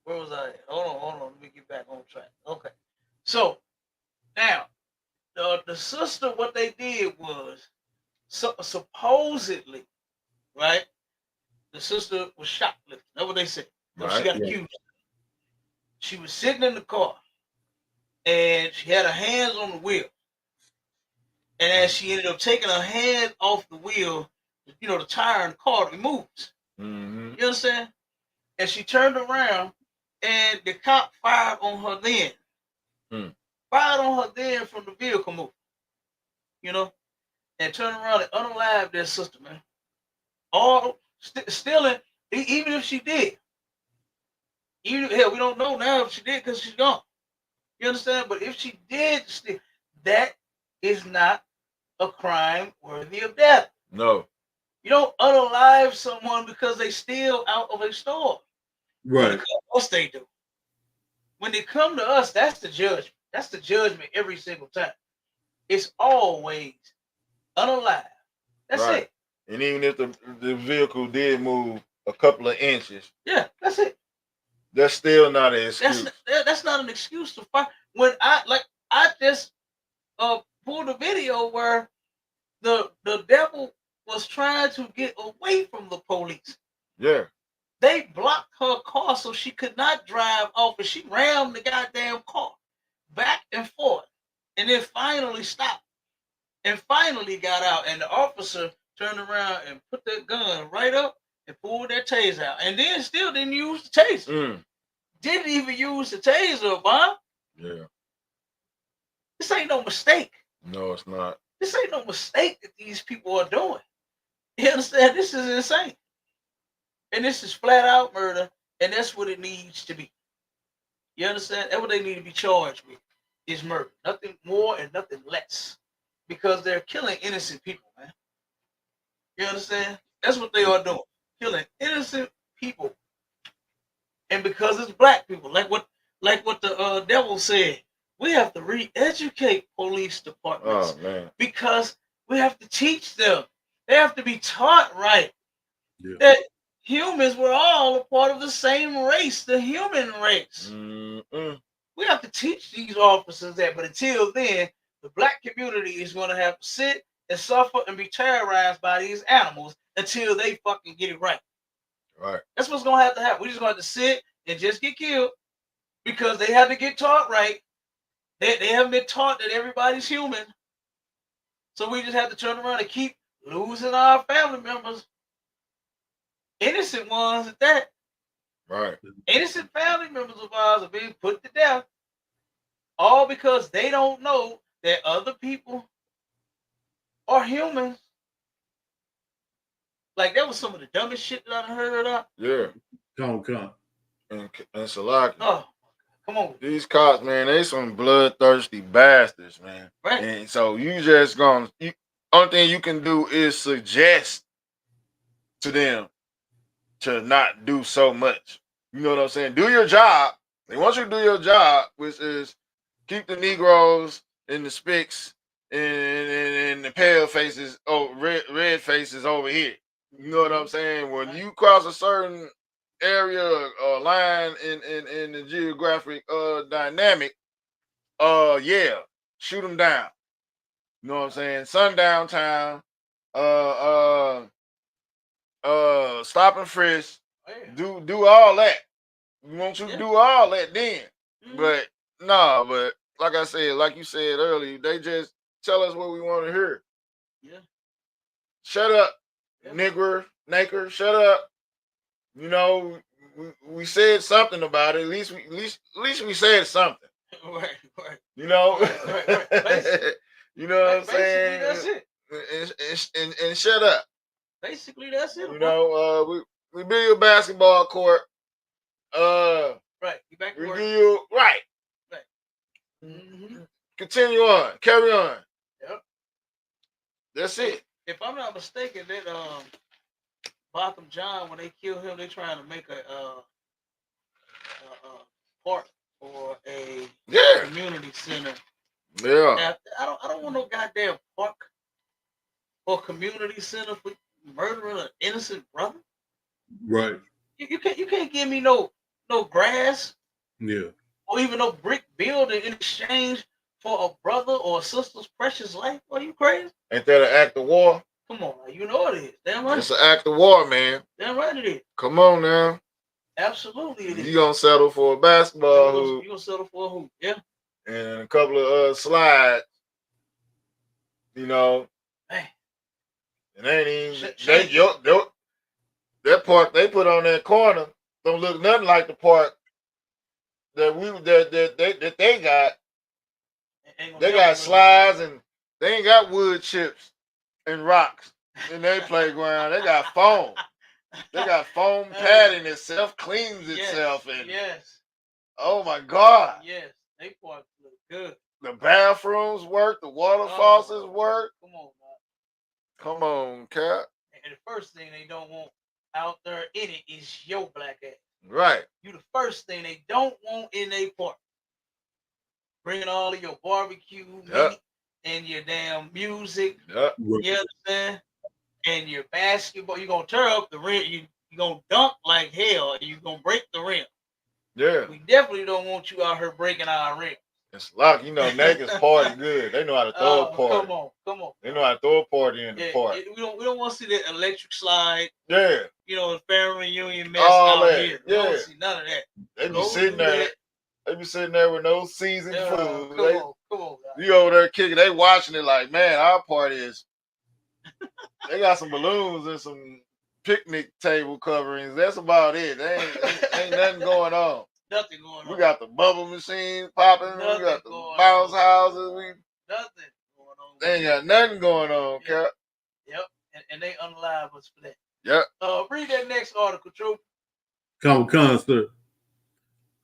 Where was I at? Hold on. Let me get back on track. Okay. So now the sister, what they did was supposedly, right? The sister was shoplifting. That's what they said. Right. She got accused. She was sitting in the car, and she had her hands on the wheel. And as she ended up taking her hand off the wheel, you know, the tire in the car moves. Mm-hmm. You understand? And she turned around, and the cop fired on her then. Fired on her then from the vehicle move. You know? And turned around and unalived their sister, man. All stealing, even if she did. Even hell, we don't know now if she did because she's gone. You understand? But if she did steal, that is not a crime worthy of death. No. You don't unalive someone because they steal out of a store. Right. What they do. When they come to us, that's the judgment. That's the judgment every single time. It's always unalive. That's right. it. And even if the vehicle did move a couple of inches, yeah, that's it. That's still not an excuse. That's not an excuse to fight. When I just pulled a video where the devil was trying to get away from the police. Yeah. They blocked her car so she could not drive off, and she rammed the goddamn car back and forth, and then finally stopped, and finally got out, and the officer turned around and put that gun right up and pulled that taser out, and then still didn't use the taser. Didn't even use the taser, Bob. Yeah. This ain't no mistake. No, it's not. This ain't no mistake that these people are doing. You understand? This is insane. And this is flat out murder, and that's what it needs to be. You understand? That's what they need to be charged with, is murder. Nothing more and nothing less. Because they're killing innocent people, man. You understand? That's what they are doing. Killing innocent people. And because it's black people, like what the devil said, we have to re-educate police departments. Oh, man. Because we have to teach them. They have to be taught right. Yeah. That humans were all a part of the same race, the human race. We have to teach these officers that, but until then, the black community is going to have to sit and suffer and be terrorized by these animals until they fucking get it right. Right. That's what's going to happen. We're just going to have to sit and just get killed because they have to get taught right. They haven't been taught that everybody's human. So we just have to turn around and keep losing our family members. Innocent ones at that. Right. Innocent family members of ours are being put to death. All because they don't know that other people are humans. Like, that was some of the dumbest shit that I heard of. Yeah. Come. And Salaki. Oh, come on. These cops, man, they some bloodthirsty bastards, man. Right. And so you just only thing you can do is suggest to them to not do so much. You know what I'm saying? Do your job. They want you to do your job, which is keep the Negroes and the Spics and the pale faces, red faces over here. You know what I'm saying? When you cross a certain area or line in the geographic dynamic, yeah, shoot them down. You know what I'm saying? Sundown time, stop and frisk, do all that. You want you to do all that then. But but like I said, like you said earlier, they just tell us what we want to hear. Yeah. Shut up, nigger, shut up. You know, we said something about it. At least we said something. Right. You know? Right. You know what I'm saying? That's it. And shut up. Basically, that's it. You know, we build you a basketball court. Right. You back to we work. give you right. Mm-hmm. Continue on. Carry on. Yep. That's it. If I'm not mistaken, that Botham John, when they killed him, they trying to make a park or a community center. Yeah. Now, I don't want no goddamn park or community center for murdering an innocent brother. Right. You can't give me no grass. Yeah. Or even no brick building in exchange for a brother or a sister's precious life. Are you crazy? Ain't that an act of war? Come on, you know it is. Damn right. It's an act of war, man. Damn right it is. Come on now. Absolutely, it is. You gonna settle for a basketball hoop. You gonna settle for a hoop, yeah. And a couple of slides. You know. Man. It ain't even that part they put on that corner don't look nothing like the part that they got. They got slides and they ain't got wood chips and rocks in their playground. They got foam. They got foam padding that self cleans itself. And oh my God. Yes, they part look good. The bathrooms work. The water faucets work. Come on, man. Come on, Cap. And the first thing they don't want out there in it is your black ass. Right. You the first thing they don't want in a park. Bringing all of your barbecue meat and your damn music. Yep. You understand? And your basketball. You're going to tear up the rim. You're going to dunk like hell. You're going to break the rim. Yeah. We definitely don't want you out here breaking our rim. It's like, you know, Nakeds party good. They know how to throw a party. Come on. They know how to throw a party in the park. We don't want to see the electric slide. Yeah. You know, the family reunion mess all out that. here. We Yeah. don't see none of that. They be sitting there. They be sitting there with no seasoned food. Come on, guys. You over there kicking. They watching it like, man, our party is. They got some balloons and some picnic table coverings. That's about it. Ain't nothing going on. Nothing going on. We got the bubble machine popping. We got the bounce houses. Nothing going on. They ain't got nothing going on, Cap. Yep. And they unalive us for that. Yep. Read that next article, True. Concert.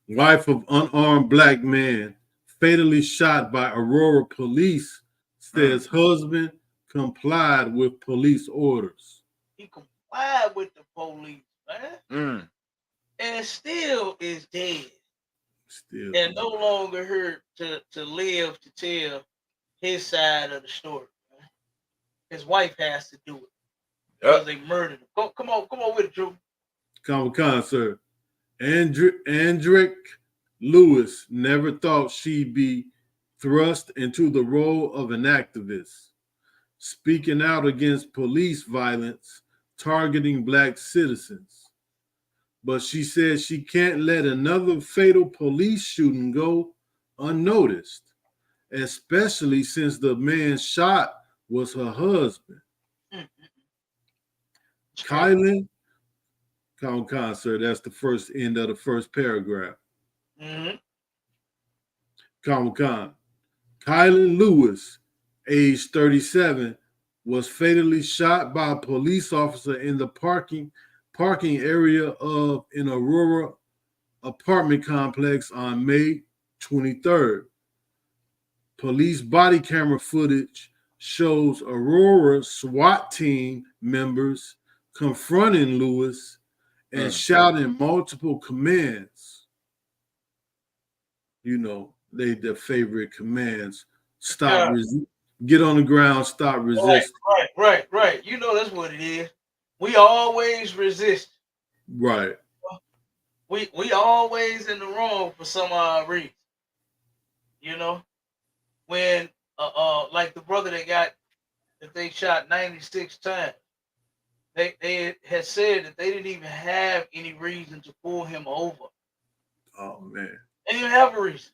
Wife of unarmed black man fatally shot by Aurora police says husband complied with police orders. He complied with the police, man. And still is dead. And no longer here to live to tell his side of the story. Man. His wife has to do it. Because they murdered him. Come on with it, Drew. Concert. Andrick Lewis never thought she'd be thrust into the role of an activist, speaking out against police violence targeting black citizens. But she says she can't let another fatal police shooting go unnoticed, especially since the man shot was her husband. Kylan, concert, that's the first end of the first paragraph. Kylan Lewis, age 37, was fatally shot by a police officer in the parking area of an Aurora apartment complex on May 23rd. Police body camera footage shows Aurora SWAT team members confronting Lewis and shouting multiple commands. You know, their favorite commands. Stop, get on the ground, stop resisting. Right. You know that's what it is. We always resist. Right. We always in the wrong for some odd reason. You know? When like the brother that they shot 96 times, they had said that they didn't even have any reason to pull him over. Oh man. They didn't have a reason.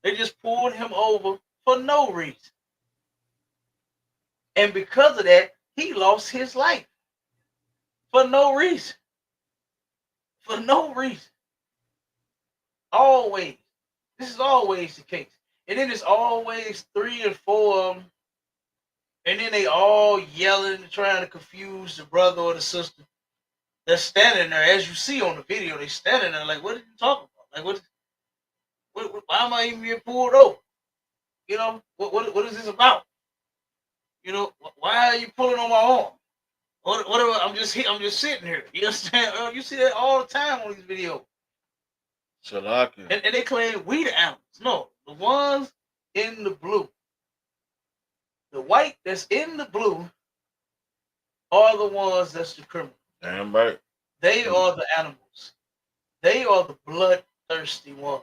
They just pulled him over for no reason. And because of that, he lost his life. For no reason. For no reason. Always. This is always the case. And then it's always 3 or 4 of them. And then they all yelling and trying to confuse the brother or the sister. They're standing there, as you see on the video, they standing there like, what are you talking about? Like, why am I even being pulled over? You know, what is this about? You know, why are you pulling on my arm? What I'm just sitting here. You understand? You see that all the time on these videos. And they claim we the animals. No, the ones in the blue. The white that's in the blue are the ones that's the criminal. Damn right. They are the animals. They are the bloodthirsty ones.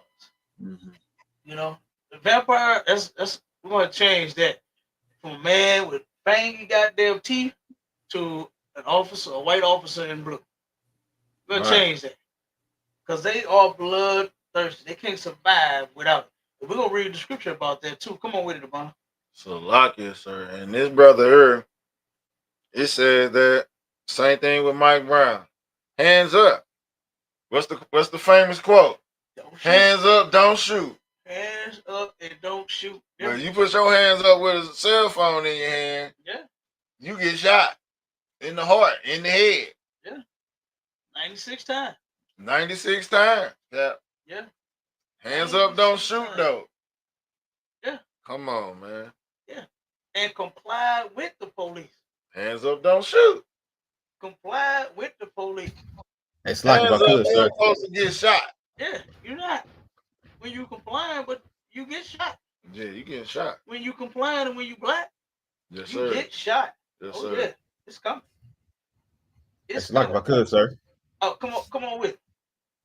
You know, the vampire. We're gonna change that from a man with fangy goddamn teeth to an officer, a white officer in blue. We're gonna change that. because they are bloodthirsty. They can't survive without it. We're gonna read the scripture about that too. Come on with it, Devon. So lock it, sir. And this brother here, it said that same thing with Mike Brown. Hands up. What's the famous quote? Hands up, don't shoot. Hands up and don't shoot. But you put your hands up with a cell phone in your hand, yeah, you get shot in the heart, in the head. Yeah. 96 times. 96 times. Yeah. Yeah. Hands up, don't shoot times. though. Yeah. Come on, man. Yeah. And comply with the police. Hands up, don't shoot. Comply with the police. It's like Hands if I could, up, sir. you're supposed to get shot. Yeah, you're not. When you complying, but you get shot. Yeah, you get shot. When you complying and when you black, yes, you sir. get shot. Yes, oh, sir. Yeah, it's coming. It's like if I could, sir. Oh, come on with it.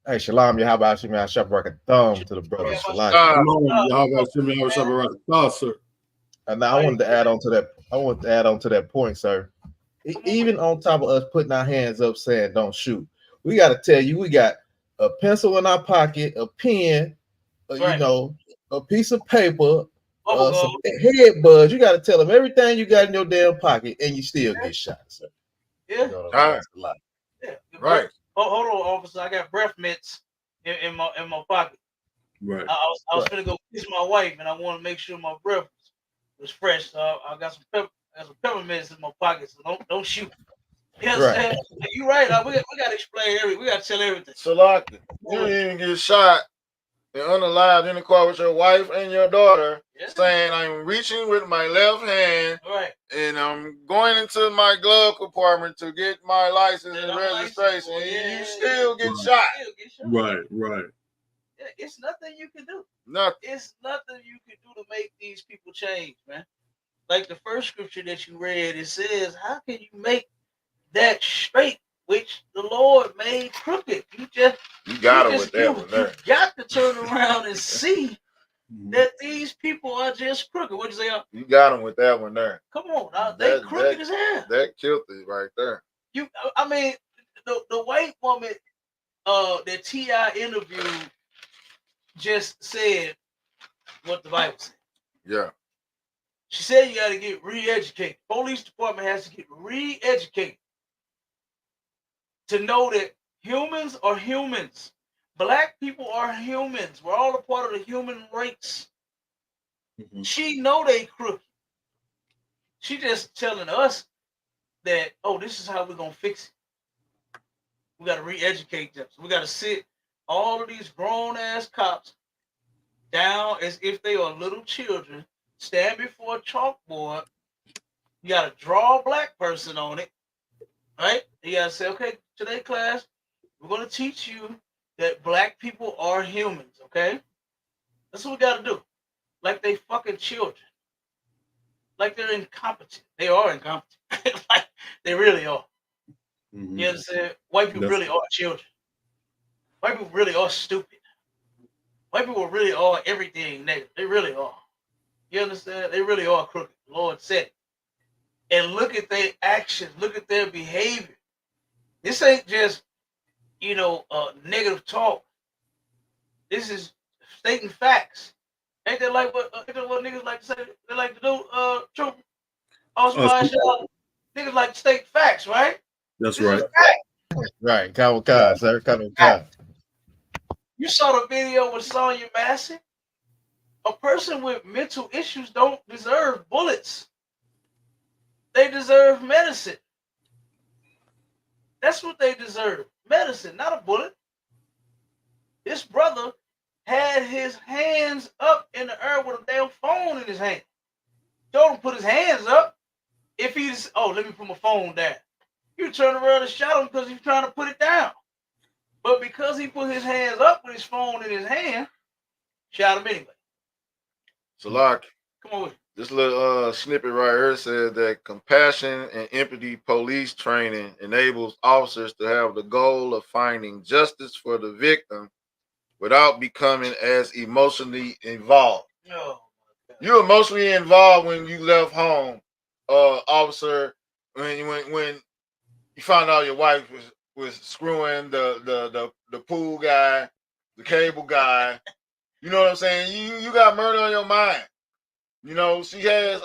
Hey, Shalom, how about you, man? I shop rock a thumb to the brother. Shalom. Come on, y'all about to me. I was about to sir. And now I wanted to add on to that. I want to add on to that point, sir. Even on top of us putting our hands up saying don't shoot, we got to tell you we got a pencil in our pocket, a pen, you know, a piece of paper, some head buds. You got to tell them everything you got in your damn pocket, and you still get shot, sir. Yeah. You know that's a lot. Yeah. Right. Oh, hold on, officer. I got breath mints in my pocket. Right. I was gonna go kiss my wife, and I want to make sure my breath was fresh. So I got some peppermints in my pocket. So don't shoot. Yes, right. You're right. We got to explain everything. We got to tell everything. So, like, you didn't even get shot and unalived in the car with your wife and your daughter, saying, I'm reaching with my left hand, and I'm going into my glove compartment to get my license and registration, and you still get shot. Right. Yeah, it's nothing you can do. Nothing. It's nothing you can do to make these people change, man. Like the first scripture that you read, it says, how can you make that straight which the Lord made crooked? You got it with that one there. You got to turn around and see that these people are just crooked. What you say? You got them with that one there. Come on, they crooked as hell. That killed it right there. I mean, the white woman that T.I. interviewed just said what the Bible said. Yeah. She said you got to get re-educated. Police department has to get re-educated to know that humans are humans. Black people are humans. We're all a part of the human race. Mm-hmm. She know they crooked. She just telling us that, oh, this is how we're going to fix it. We got to re-educate them. So we got to sit all of these grown-ass cops down as if they are little children, stand before a chalkboard. You got to draw a black person on it, right? You got to say, okay, today, class, we're going to teach you that black people are humans, okay? That's what we got to do. Like they fucking children. Like they're incompetent. They are incompetent. Like they really are. Mm-hmm. You understand? White people really are children. White people really are stupid. White people really are everything negative. They really are. You understand? They really are crooked. The Lord said it. And look at their actions. Look at their behavior. This ain't just, negative talk. This is stating facts. Ain't that like what niggas like to say? They like to do, truth. Niggas like to state facts, right? That's right. Right. Kamikaze, sir. Kamikaze. You saw the video with Sonya Massey. A person with mental issues don't deserve bullets. They deserve medicine. That's what they deserve. Medicine, not a bullet. This brother had his hands up in the air with a damn phone in his hand. Told him to put his hands up. If he's, let me put my phone down. You turn around and shot him because he's trying to put it down. But because he put his hands up with his phone in his hand, shot him anyway. So, like, come on with it. This little snippet right here said that compassion and empathy police training enables officers to have the goal of finding justice for the victim without becoming as emotionally involved. No. You're emotionally involved when you left home, officer, when you found out your wife was screwing the pool guy, the cable guy. You know what I'm saying? You got murder on your mind. You know, she has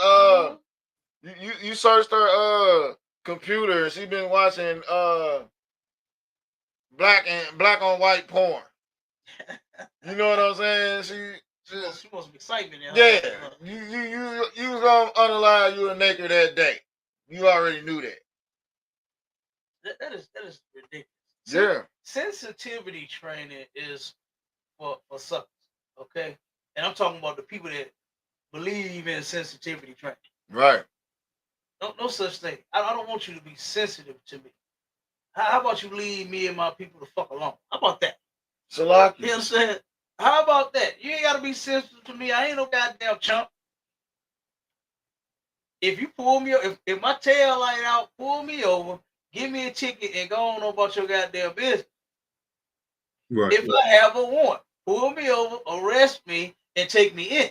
you searched her computer and she been watching black on white porn. You know what I'm saying? She must be excitement. Yeah. You was gonna unalive you a naked that day. You already knew that. That is ridiculous. Yeah. Sensitivity training is for suckers, okay? And I'm talking about the people that believe in sensitivity training. Right. No such thing. I don't want you to be sensitive to me. How about you leave me and my people the fuck alone? How about that? Salaki. You know what I'm saying? How about that? You ain't gotta be sensitive to me. I ain't no goddamn chump. If you pull me, if my tail light out, pull me over, give me a ticket, and go on about your goddamn business. Right. If I have a warrant, pull me over, arrest me, and take me in.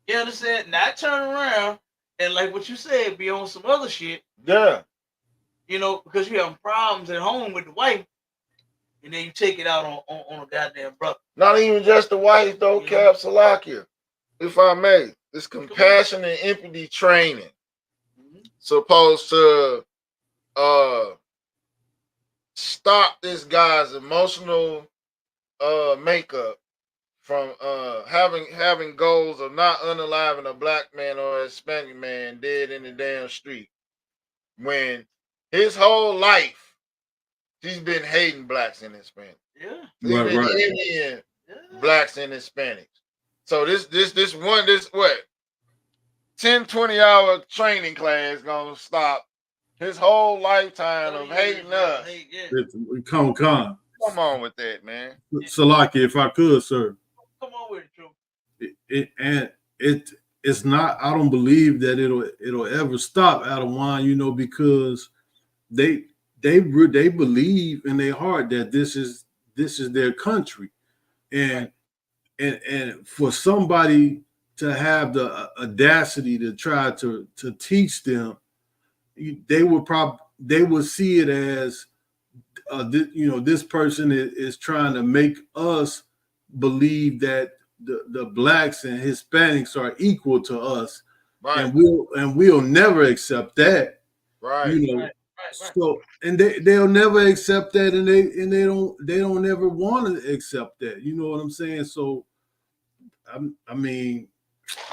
You understand? Not turn around and, like what you said, be on some other shit. Yeah. You know, because you have problems at home with the wife, and then you take it out on a goddamn brother. Not even just the wife though, Cap Salakia. If I may, it's compassion and empathy training. Supposed to stop this guy's emotional makeup from having goals of not unaliving a black man or a Hispanic man dead in the damn street when his whole life he's been hating blacks and Hispanics. Yeah. He's been envying blacks and Hispanics. So this what 10, 20-hour training class gonna stop his whole lifetime of hating us. Come on with that, man. Salaki, if I could, sir. Come on with it, True. It's not. I don't believe that it'll ever stop, Adawan. You know, because they believe in their heart that this is their country, and for somebody to have the audacity to try to teach them, they would see it as this person is trying to make us believe that the blacks and Hispanics are equal to us, right. and we'll never accept that, right? You know, right. So and they'll never accept that, and they don't ever want to accept that. You know what I'm saying? So, I mean,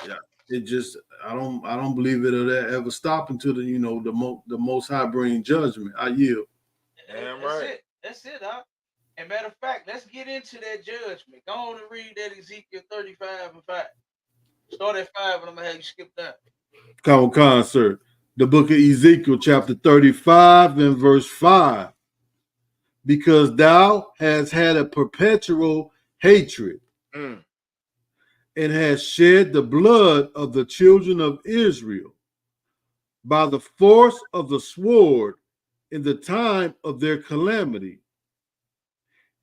yeah, it just I don't believe it'll ever stop until the Most High bring judgment. I yield. Damn That's right. it. That's it, huh? And matter of fact, let's get into that judgment. Go on and read that Ezekiel 35 and 5. Start at 5 and I'm gonna have you skip that. Khan, sir. The book of Ezekiel, chapter 35 and verse 5. Because thou hast had a perpetual hatred and hast shed the blood of the children of Israel by the force of the sword in the time of their calamity,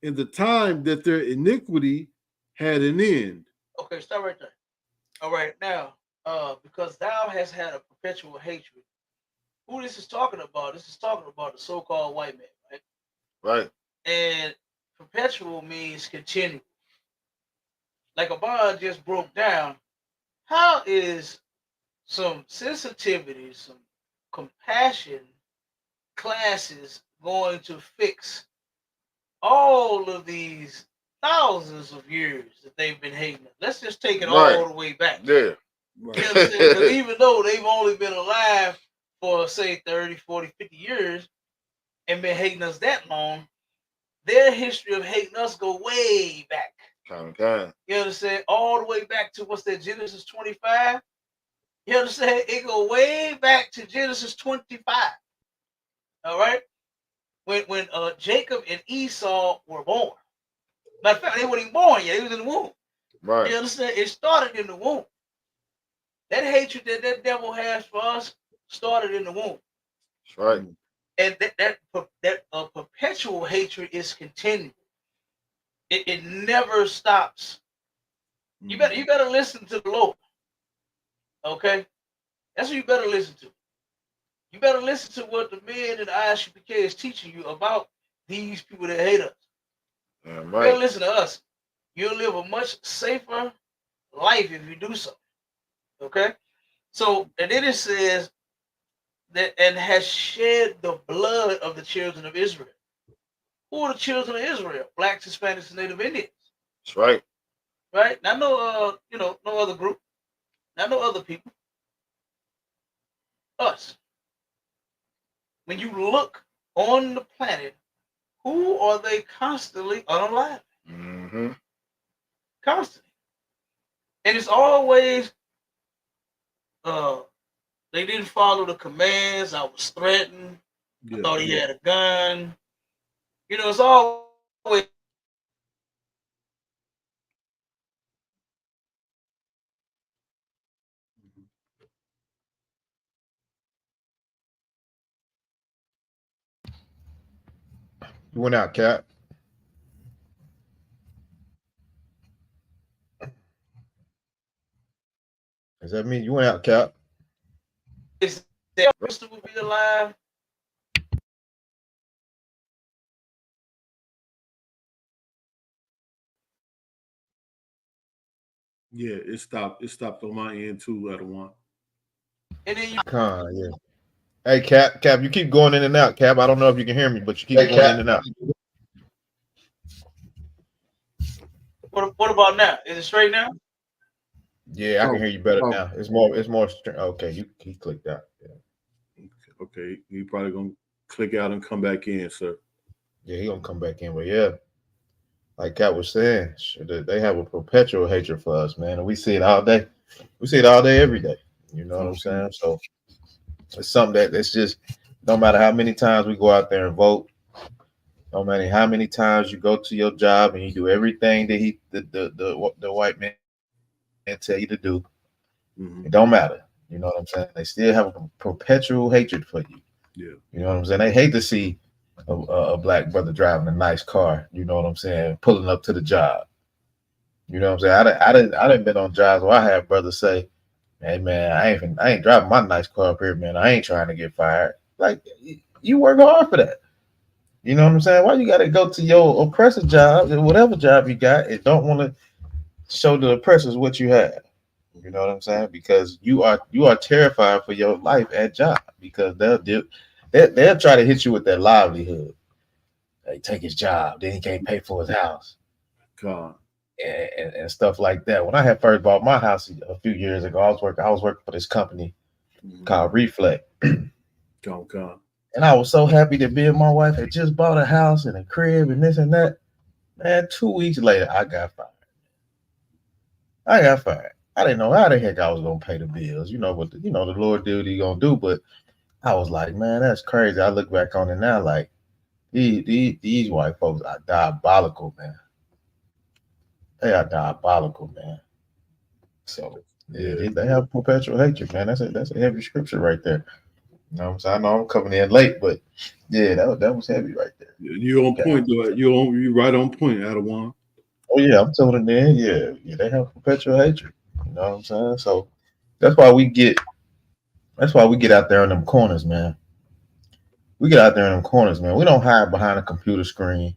in the time that their iniquity had an end. Okay, stop right there. All right, now, because thou hast had a perpetual hatred. Who this is talking about? This is talking about the so-called white man, right? Right. And perpetual means continual. Like a bond just broke down. How is some sensitivity, some compassion classes going to fix all of these thousands of years that they've been hating? Let's just take it all the way back. Yeah. Right. You understand? Because even though they've only been alive for, say, 30, 40, 50 years and been hating us that long, their history of hating us go way back. Kind. You understand? All the way back to, what's that, Genesis 25? You understand? It go way back to Genesis 25. All right? When Jacob and Esau were born. Matter of fact, they weren't even born yet. They was in the womb. Right. You understand? It started in the womb. That hatred that devil has for us started in the womb. That's right. And that perpetual hatred is continual. It never stops. You better listen to the Lord. Okay? That's what you better listen to. You better listen to what the men in the ISUPK is teaching you about these people that hate us. Damn You right. better listen to us. You'll live a much safer life if you do so. Okay? So, and then it says that, and has shed the blood of the children of Israel. Who are the children of Israel? Blacks, Hispanics, and Native Indians. That's right. Right? Not no no other group. Not no other people. Us. When you look on the planet, who are they constantly unaliving? Mm-hmm. Constantly. And it's always they didn't follow the commands. I was threatened. I thought he had a gun. You know, it's always You went out, Cap. Does that mean you went out, Cap? that Bristol would be alive. Yeah, it stopped. It stopped on my end too, at one. And then you Yeah. Hey, Cap, you keep going in and out, Cap. I don't know if you can hear me, but you keep going in and out. what about now? Is it straight now? Yeah, I can hear you better now. It's more. Okay, he clicked out. Yeah. Okay, you probably gonna click out and come back in, sir. Yeah, he gonna come back in, but yeah, like Cap was saying, they have a perpetual hatred for us, man, and we see it all day. We see it all day, every day. You know what I'm saying? So it's something that's just no matter how many times we go out there and vote, no matter how many times you go to your job and you do everything that the white man tell you to do, it don't matter. You know what I'm saying? They still have a perpetual hatred for you. Yeah. You know what I'm saying? They hate to see a black brother driving a nice car. You know what I'm saying? Pulling up to the job. You know what I'm saying? I didn't been on jobs where I had brothers say, "Hey man, I ain't driving my nice car up here, man. I ain't trying to get fired." Like you work hard for that. You know what I'm saying? Why you got to go to your oppressor job, whatever job you got, and don't want to show the oppressors what you have? You know what I'm saying? Because you are terrified for your life at job because they'll try to hit you with their livelihood. They take his job, then he can't pay for his house. God. And stuff like that. When I had first bought my house a few years ago, I was working for this company called Reflect. God. And I was so happy that me and my wife had just bought a house and a crib and this and that. Man, 2 weeks later, I got fired. I didn't know how the heck I was gonna pay the bills. You know what the Lord did what he gonna do, but I was like, man, that's crazy. I look back on it now, like these white folks are diabolical, man. They are diabolical, man. So yeah, they have perpetual hatred, man. That's a heavy scripture right there. You know what I'm saying? I know I'm coming in late, but yeah, that was heavy right there. You're on point, though. You're right on point, Adawan. Oh yeah, I'm telling them, yeah, they have perpetual hatred. You know what I'm saying? So that's why we get out there in them corners, man. We get out there in them corners, man. We don't hide behind a computer screen.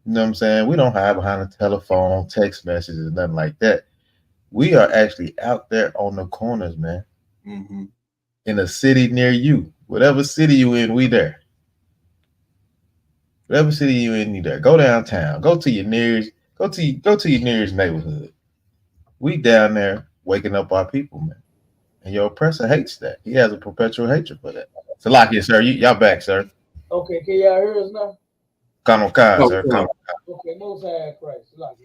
You know what I'm saying? We don't hide behind a telephone, text messages, nothing like that. We are actually out there on the corners, man. Mm-hmm. In a city near you. Whatever city you in, we there. Whatever city you in, you there. Go downtown. Go to your nearest neighborhood. We down there waking up our people, man. And your oppressor hates that. He has a perpetual hatred for that. So lock here, sir. Y'all back, sir. Okay, can y'all hear us now? Come on, sir. Come on. Okay, most high Christ. Like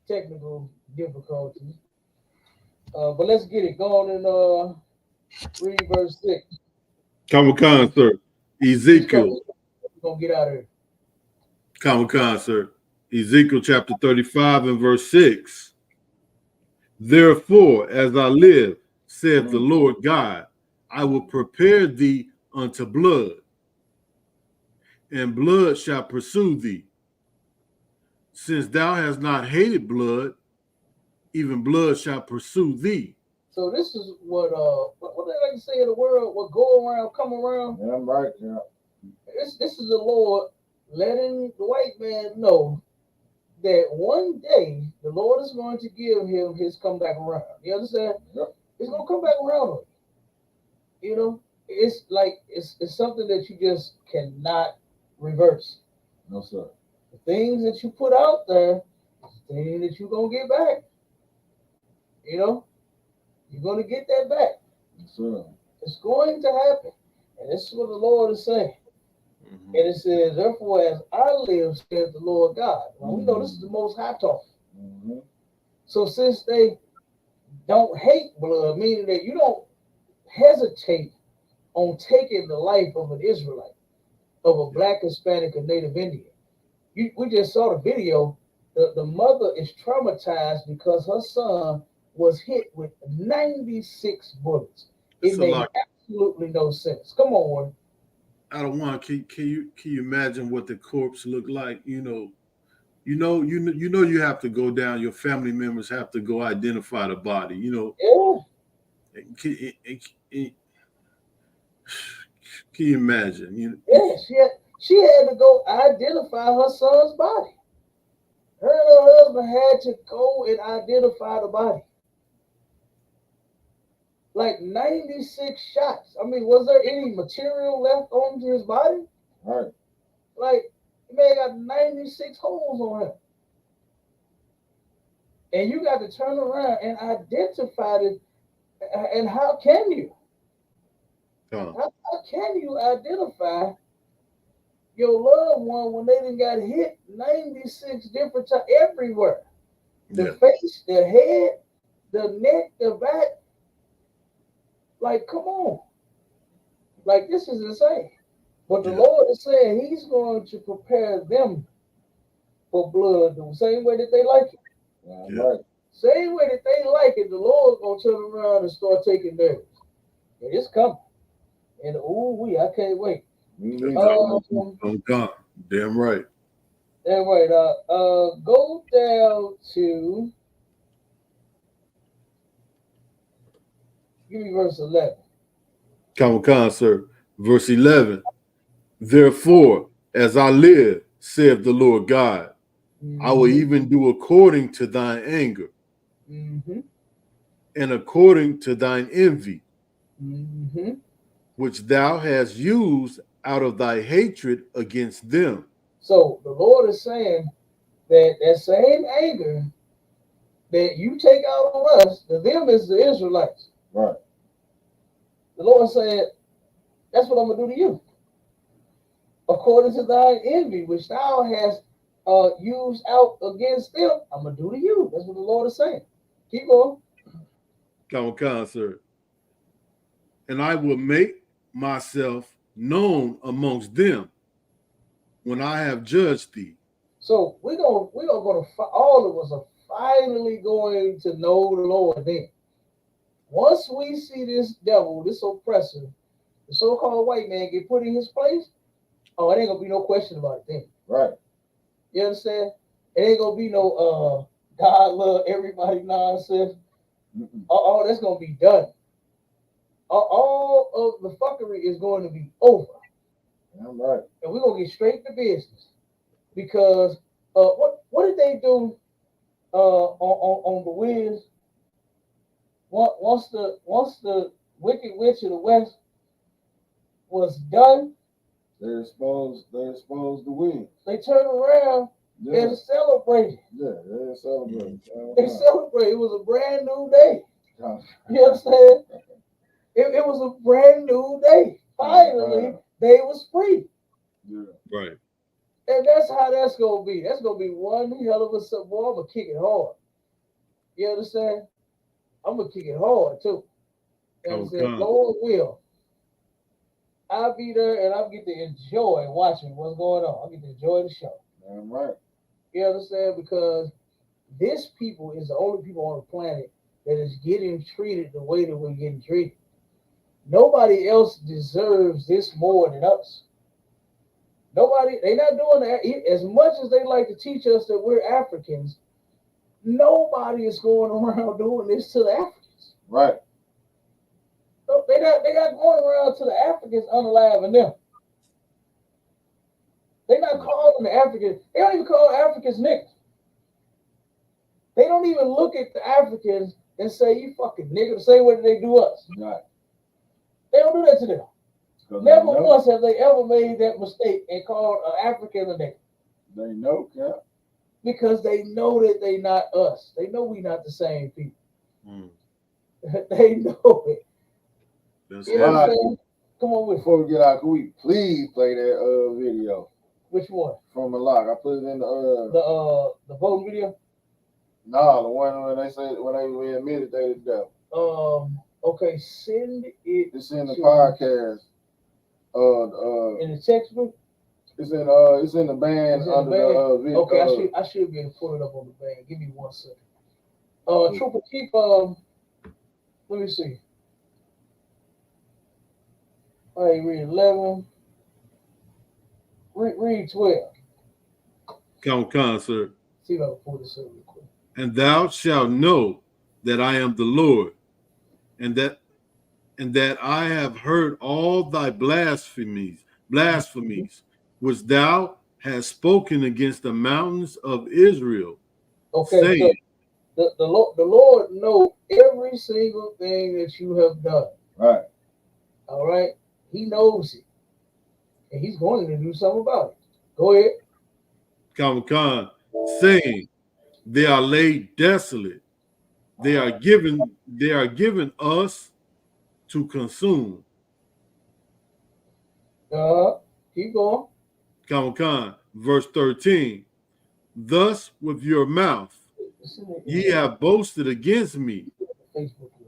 technical difficulties. But let's get it going and read verse 6. Come, sir. Ezekiel. We're gonna get out of here. Come, sir. Ezekiel chapter 35 and verse 6. Therefore, as I live, saith the Lord God, I will prepare thee unto blood, and blood shall pursue thee. Since thou hast not hated blood, even blood shall pursue thee. So this is what they like to say in the world, what go around, come around. Yeah, I'm right. Yeah. This is the Lord letting the white man know that one day the Lord is going to give him his comeback around. You understand? Yep. It's gonna come back around on you. You know, it's like it's something that you just cannot reverse. No, sir. The things that you put out there, the things that you're gonna get back. You know, you're gonna get that back. Yes, sir. It's going to happen. And this is what the Lord is saying. Mm-hmm. And it says, therefore, as I live, says the Lord God. Well, we know this is the Most High talk. Mm-hmm. So since they don't hate blood, meaning that you don't hesitate on taking the life of an Israelite, of a Black, Hispanic, or Native Indian. We just saw the video. The mother is traumatized because her son was hit with 96 bullets. It made absolutely no sense. Come on, Warren. Out of one, can you imagine what the corpse looked like? You have to go down. Your family members have to go identify the body. Yeah. Can you imagine? Yeah, she had to go identify her son's body. Her and her husband had to go and identify the body. Like 96 shots. I mean, was there any material left on his body? Right. Like, the man got 96 holes on him. And you got to turn around and identify it. And how can you? How can you identify your loved one when they done got hit 96 different times everywhere? The face, the head, the neck, the back. Like, come on. Like, this is insane. But the Lord is saying he's going to prepare them for blood the same way that they like it. Right. Same way that they like it, the Lord's going to turn around and start taking theirs. And it's coming. And I can't wait. God, damn right. Damn right. Go down to, give me verse 11. Come, sir. Verse 11. Therefore, as I live, saith the Lord God, I will even do according to thine anger, and according to thine envy, which thou hast used out of thy hatred against them. So the Lord is saying that same anger that you take out on us, the them is the Israelites. Right. The Lord said, that's what I'm going to do to you. According to thine envy, which thou hast used out against them, I'm going to do to you. That's what the Lord is saying. Keep going. Come, sir. And I will make myself known amongst them when I have judged thee. So we're going to all of us are finally going to know the Lord then. Once we see this devil, this oppressor, the so-called white man get put in his place, it ain't gonna be no question about it then. Right. You understand? It ain't gonna be no God love everybody nonsense. All that's gonna be done. All of the fuckery is going to be over. All right. And we're gonna get straight to business. Because what did they do on the Wiz? Once the Wicked Witch of the West was done, they exposed the wings. They turned around and celebrated. Yeah, they celebrated. They celebrated. It was a brand new day. You understand? It was a brand new day. Finally, they was free. Yeah. Right. And that's how that's gonna be. That's gonna be one hell of a boy. I'm gonna kick it hard. You understand? I'm gonna kick it hard too. You understand? Lord will. I'll be there and I'll get to enjoy watching what's going on. I'll get to enjoy the show. Damn right. You understand? Because this people is the only people on the planet that is getting treated the way that we're getting treated. Nobody else deserves this more than us. Nobody, they're not doing that. As much as they like to teach us that we're Africans, nobody is going around doing this to the Africans. Right. So they got going around to the Africans unaliving them. They're not calling the Africans. They don't even call Africans niggas. They don't even look at the Africans and say, you fucking nigga, the same way that they do us. Right. They don't do that to them. Never once have they ever made that mistake and called an African a nigga. They know, yeah. Because they know that they not us. They know we not the same people. They know it. That's You know what I'm saying? Come on with Before we get out, can we please play that video? Which one? From Malak. I put it in the voting video? No, the one when they said when they admitted they the devil. Okay, send it. It's in the podcast. In the text group? It's in the band under the video. Okay, I should be able to pull it up on the band. Give me 1 second. Trooper, keep let me see. All right, read 11. Read 12. Come, sir. See if I can pull this up real quick. And thou shalt know that I am the Lord, and that I have heard all thy blasphemies, which thou hast spoken against the mountains of Israel. Okay, saying, so the Lord knows every single thing that you have done. Right. All right. He knows it, and He's going to do something about it. Go ahead. Come, saying, they are laid desolate. They are given us to consume. Keep going. Come, verse 13. Thus with your mouth ye have boasted against me,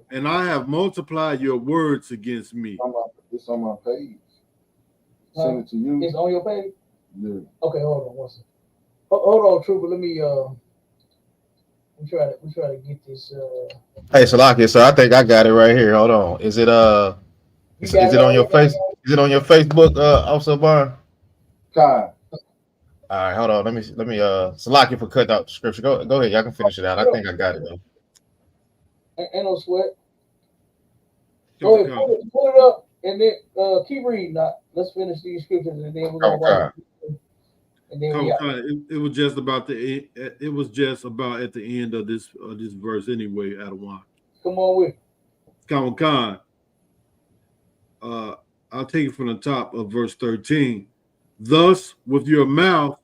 and I have multiplied your words against me. It's on my page. Send it to you. It's on your page? Yeah. Okay, hold on 1 second. Hold on, Trooper. Let me we try to get this Hey, Salaki, so I think I got it right here. Hold on. Is it is it on your face? Is it on your Facebook, Officer Barn? God. All right, hold on. Let me Salaki for cut out the scripture. Go ahead. Y'all can finish it out. I think I got it though. Ain't no sweat. Go ahead, pull it up and then keep reading. Now, let's finish these scriptures and then we're gonna and then it was just about at the end of this verse anyway, Adawan. Come on with. Khan. I'll take it from the top of verse 13. Thus with your mouth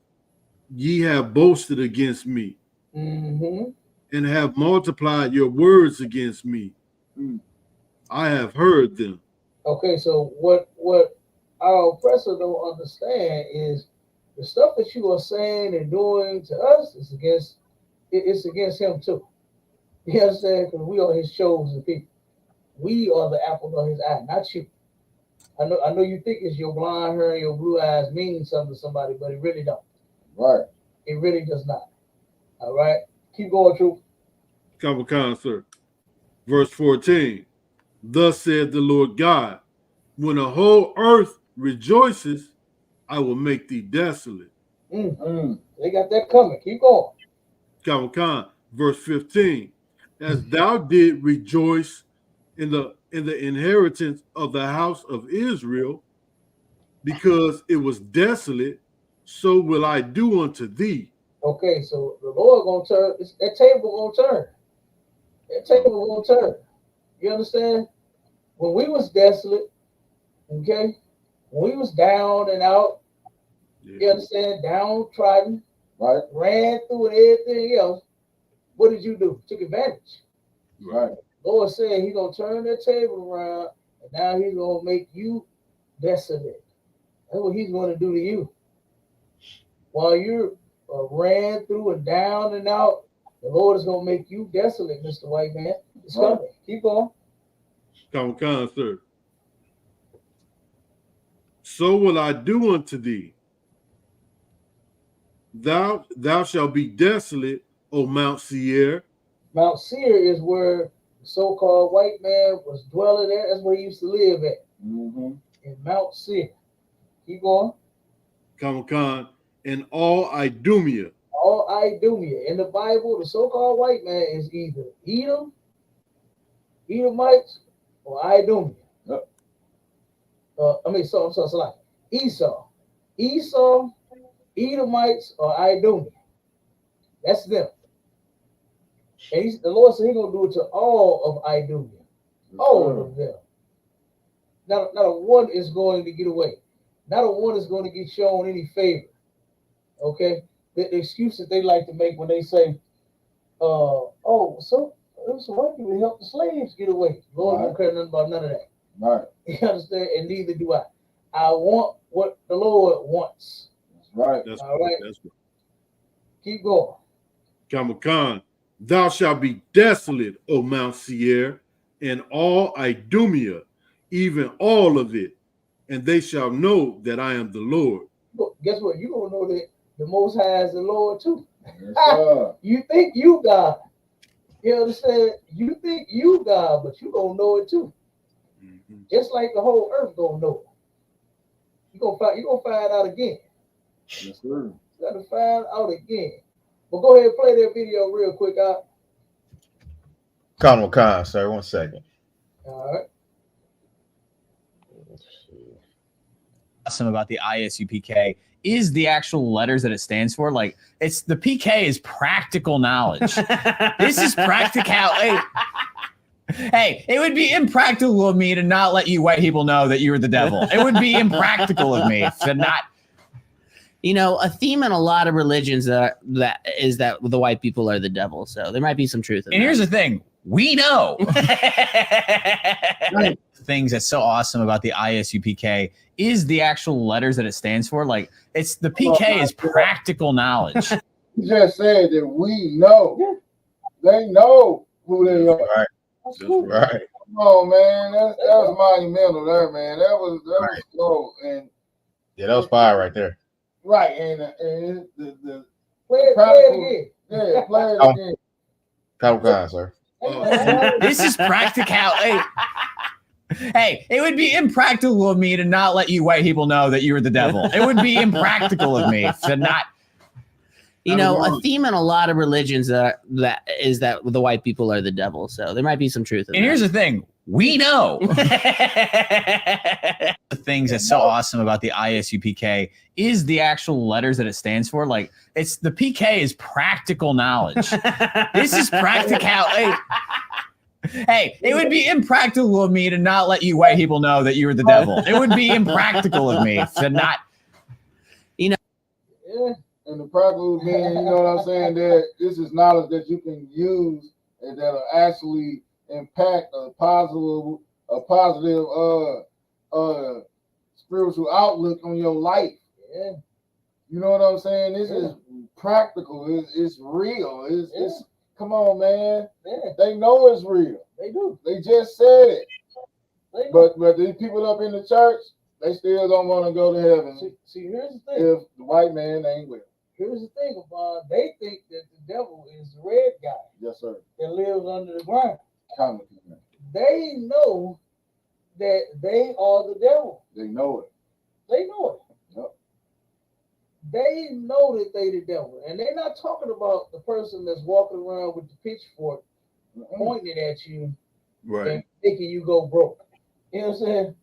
ye have boasted against me, and have multiplied your words against me. I have heard them. Okay, so what our oppressor don't understand is the stuff that you are saying and doing to us is against him too. You understand? Because we are his chosen people. We are the apple of his eye, not you. I know you think it's your blonde hair and your blue eyes mean something to somebody, but it really don't. Right. It really does not. All right. Keep going, Truth. Khan, sir. Verse 14. Thus said the Lord God, when the whole earth rejoices, I will make thee desolate. They got that coming. Keep going. Khan, verse 15. As thou did rejoice in the inheritance of the house of Israel, because it was desolate, so will I do unto thee. Okay, so the Lord gonna turn that table gonna turn. That table gonna turn. You understand? When we was desolate, okay, when we was down and out, you understand, downtrodden, right, ran through and everything else, what did you do? Took advantage. Right. Lord said He's gonna turn that table around, and now He's gonna make you desolate. That's what He's gonna do to you. While you're ran through and down and out, the Lord is gonna make you desolate, Mr. White Man. It's coming. Keep going. Come, sir. So will I do unto thee. Thou shalt be desolate, O Mount Seir. Mount Seir is where the so-called white man was dwelling at. That's where he used to live at. In Mount Seir. Keep going. Come, and all Idumea. All Idumea. In the Bible, the so-called white man is either Edom, Edomites, or Idumea. Yep. I'm sorry, Esau. Esau Edomites or Idumean. That's them. And the Lord said He's gonna do it to all of Idumea, all of them. Not a one is going to get away. Not a one is going to get shown any favor. Okay, the excuse that they like to make when they say, "Oh, so white people help the slaves get away." Lord don't care nothing about none of that. Right. You understand? And neither do I. I want what the Lord wants. That's right. That's all right. That's right. Keep going. Kamakan, thou shalt be desolate, O Mount Seir, and all Idumea, even all of it, and they shall know that I am the Lord. But guess what? You're going to know that the Most High is the Lord too. Yes, you think you God. You understand? You think you God, but you going to know it too. Mm-hmm. Just like the whole earth going to know it. You're going to find out again. Yes, sir. You got to find out again. But go ahead and play that video real quick out. Khan, sir. 1 second. All right. Awesome about the ISUPK is the actual letters that it stands for. Like, it's the PK is practical knowledge. This is practicality. Hey, it would be impractical of me to not let you white people know that you were the devil. It would be impractical of me to not. You know, a theme in a lot of religions that is that the white people are the devil. So there might be some truth in And that. here's the thing. We know. Right. Things that's so awesome about the ISUPK is the actual letters that it stands for. Like, it's the PK is practical knowledge. You just said that we know. They know who they are. Right. That's cool. Right. Come on, man. That's monumental there, man. That was cool. And yeah, that was fire right there. Right, and the play it again. Yeah, play it again. Khan, sir. This is practicality. Hey, it would be impractical of me to not let you white people know that you were the devil. It would be impractical of me to not. You know, a theme in a lot of religions that is that the white people are the devil. So there might be some truth in that. And here's the thing. We know. The things that's so awesome about the ISUPK is the actual letters that it stands for. Like, it's the PK is practical knowledge. This is practicality. Hey, it would be impractical of me to not let you white people know that you were the devil. It would be impractical of me to not. You know. Yeah. And the practical being, you know what I'm saying, that this is knowledge that you can use and that'll actually impact a positive spiritual outlook on your life. Yeah. You know what I'm saying? This is practical. It's real. It's come on, man. Yeah. They know it's real. They do. They just said it. But these people up in the church, they still don't want to go to heaven. See, here's the thing. If the white man ain't with. Here's the thing about they think that the devil is the red guy. Yes, sir. That lives under the ground. Comment. They know that they are the devil. They know it. They know it. Yep. They know that they the devil. And they're not talking about the person that's walking around with the pitchfork pointing at you and making you go broke. You know what I'm saying?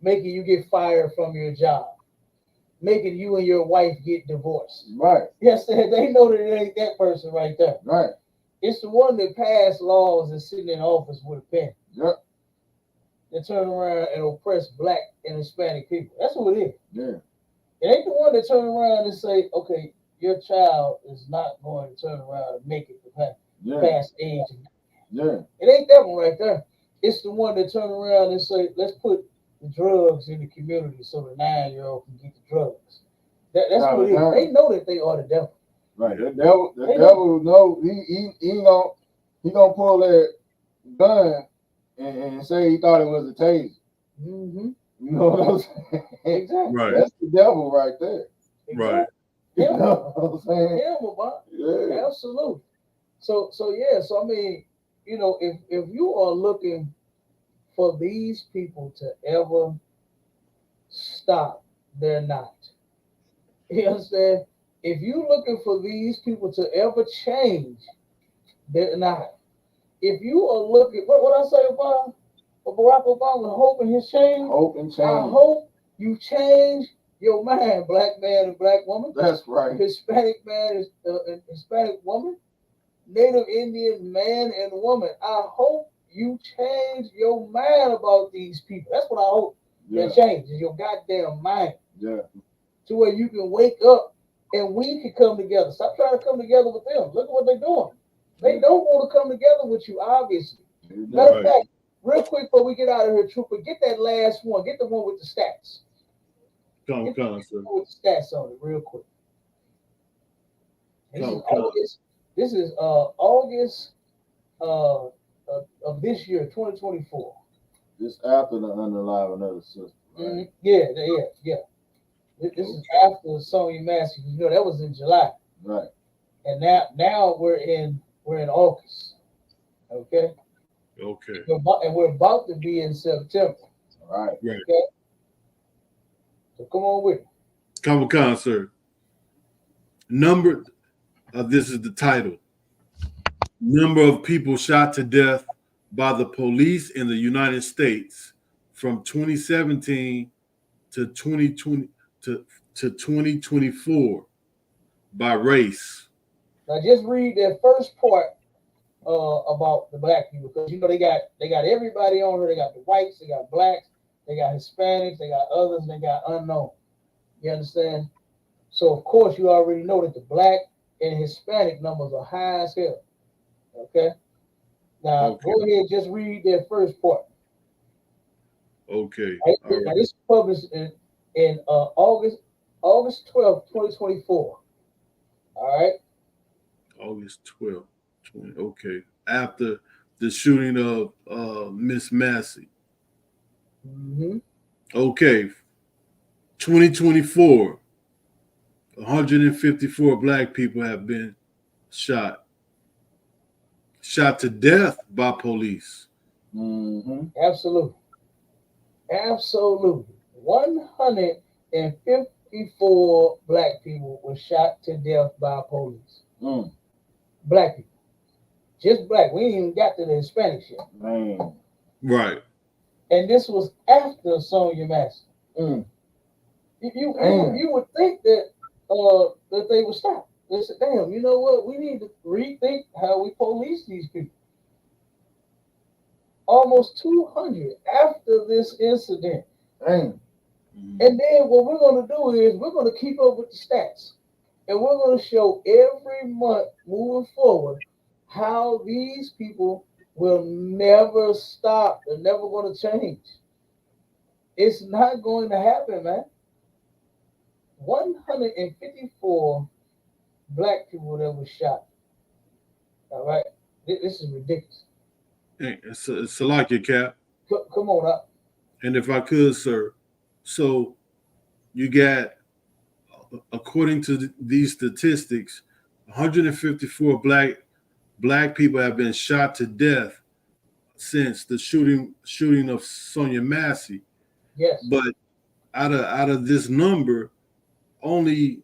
Making you get fired from your job. Making you and your wife get divorced. Right. Yes, they know that it ain't that person right there. Right. It's the one that passed laws and sitting in office with a pen. Yep. They turn around and oppress Black and Hispanic people. That's what it is. Yeah. It ain't the one that turn around and say, okay, your child is not going to turn around and make it to past age. Yeah. It ain't that one right there. It's the one that turn around and say, let's put the drugs in the community so the 9-year-old can get the drugs. That's what it is. They know that they are the devil. Right. The devil know he gonna pull that gun and say he thought it was a taser. Mm-hmm. You know what I'm saying? Exactly. Right. That's the devil right there. Right. You know what I'm saying? Yeah. Absolutely. So I mean, you know, if you are looking for these people to ever stop, they're not. You understand? If you're looking for these people to ever change, they're not. If you are looking, what I say about Barack Obama, hope in his change? Hope and change. I hope you change your mind, black man and black woman. That's right. Hispanic man is and Hispanic woman. Native Indian man and woman. I hope you change your mind about these people. That's what I hope that changes your goddamn mind. Yeah. To where you can wake up and we can come together. Stop trying to come together with them. Look at what they're doing. They don't want to come together with you, obviously. Matter of fact, real quick before we get out of here, Trooper, get that last one. Get the one with the stats. Come, sir. With the stats on it, real quick. This is August of this year, 2024. This after the unreliable of the system. Right? Yeah. This is after Sonya Massey. You know that was in July. Right. And now we're in August. Okay. Okay. And we're about to be in September. Right. Okay. So come on with it. Come, sir. Number. This is the title. Number of people shot to death by the police in the United States from 2017 to 2020 to 2024 by race. Now just read that first part about the black people, because you know they got everybody on here. They got the whites, they got blacks, they got Hispanics, they got others, and they got unknown. You understand? So of course you already know that the black and Hispanic numbers are high as hell. Okay. Now go ahead, just read that first part. Okay. Now this is published in August 12th, 2024. All right. August 12th, 20. Okay. After the shooting of Miss Massey. Mm-hmm. Okay. 2024. 154 black people have been shot to death by police. Mm-hmm. Absolutely. 154 black people were shot to death by police. Black people. Just black. We ain't even got to the Hispanic shit. Man. Right. And this was after Sonya Massey. You would think that they would stop. They said, damn, you know what? We need to rethink how we police these people. Almost 200 after this incident. Damn. And then what we're going to do is we're going to keep up with the stats. And we're going to show every month moving forward how these people will never stop. They're never going to change. It's not going to happen, man. 154 black people that were shot. All right? This is ridiculous. Hey, it's a like your cap. Come on up. And if I could, sir. So you got, according to these statistics, 154 black people have been shot to death since the shooting of Sonya Massey. Yes. But out of this number, only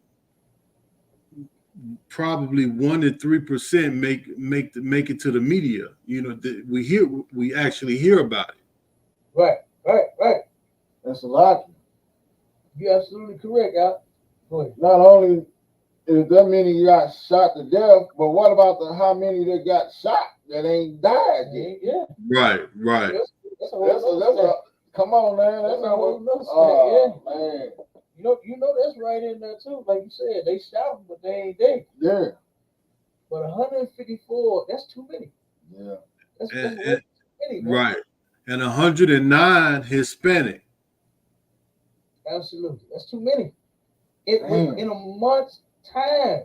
probably 1 to 3% make it to the media. You know, we actually hear about it. Right. That's a lot. You're absolutely correct, Al. Go ahead. Not only is that many got shot to death, but what about how many that got shot that ain't died yet? Yeah. Right. That's a come on, man. That's a whole man. You know that's right in there too. Like you said, they shot them, but they ain't dead. Yeah. But 154, that's too many. Yeah. That's too many, man. Right. And 109 Hispanic. Absolutely. That's too many. In a month's time.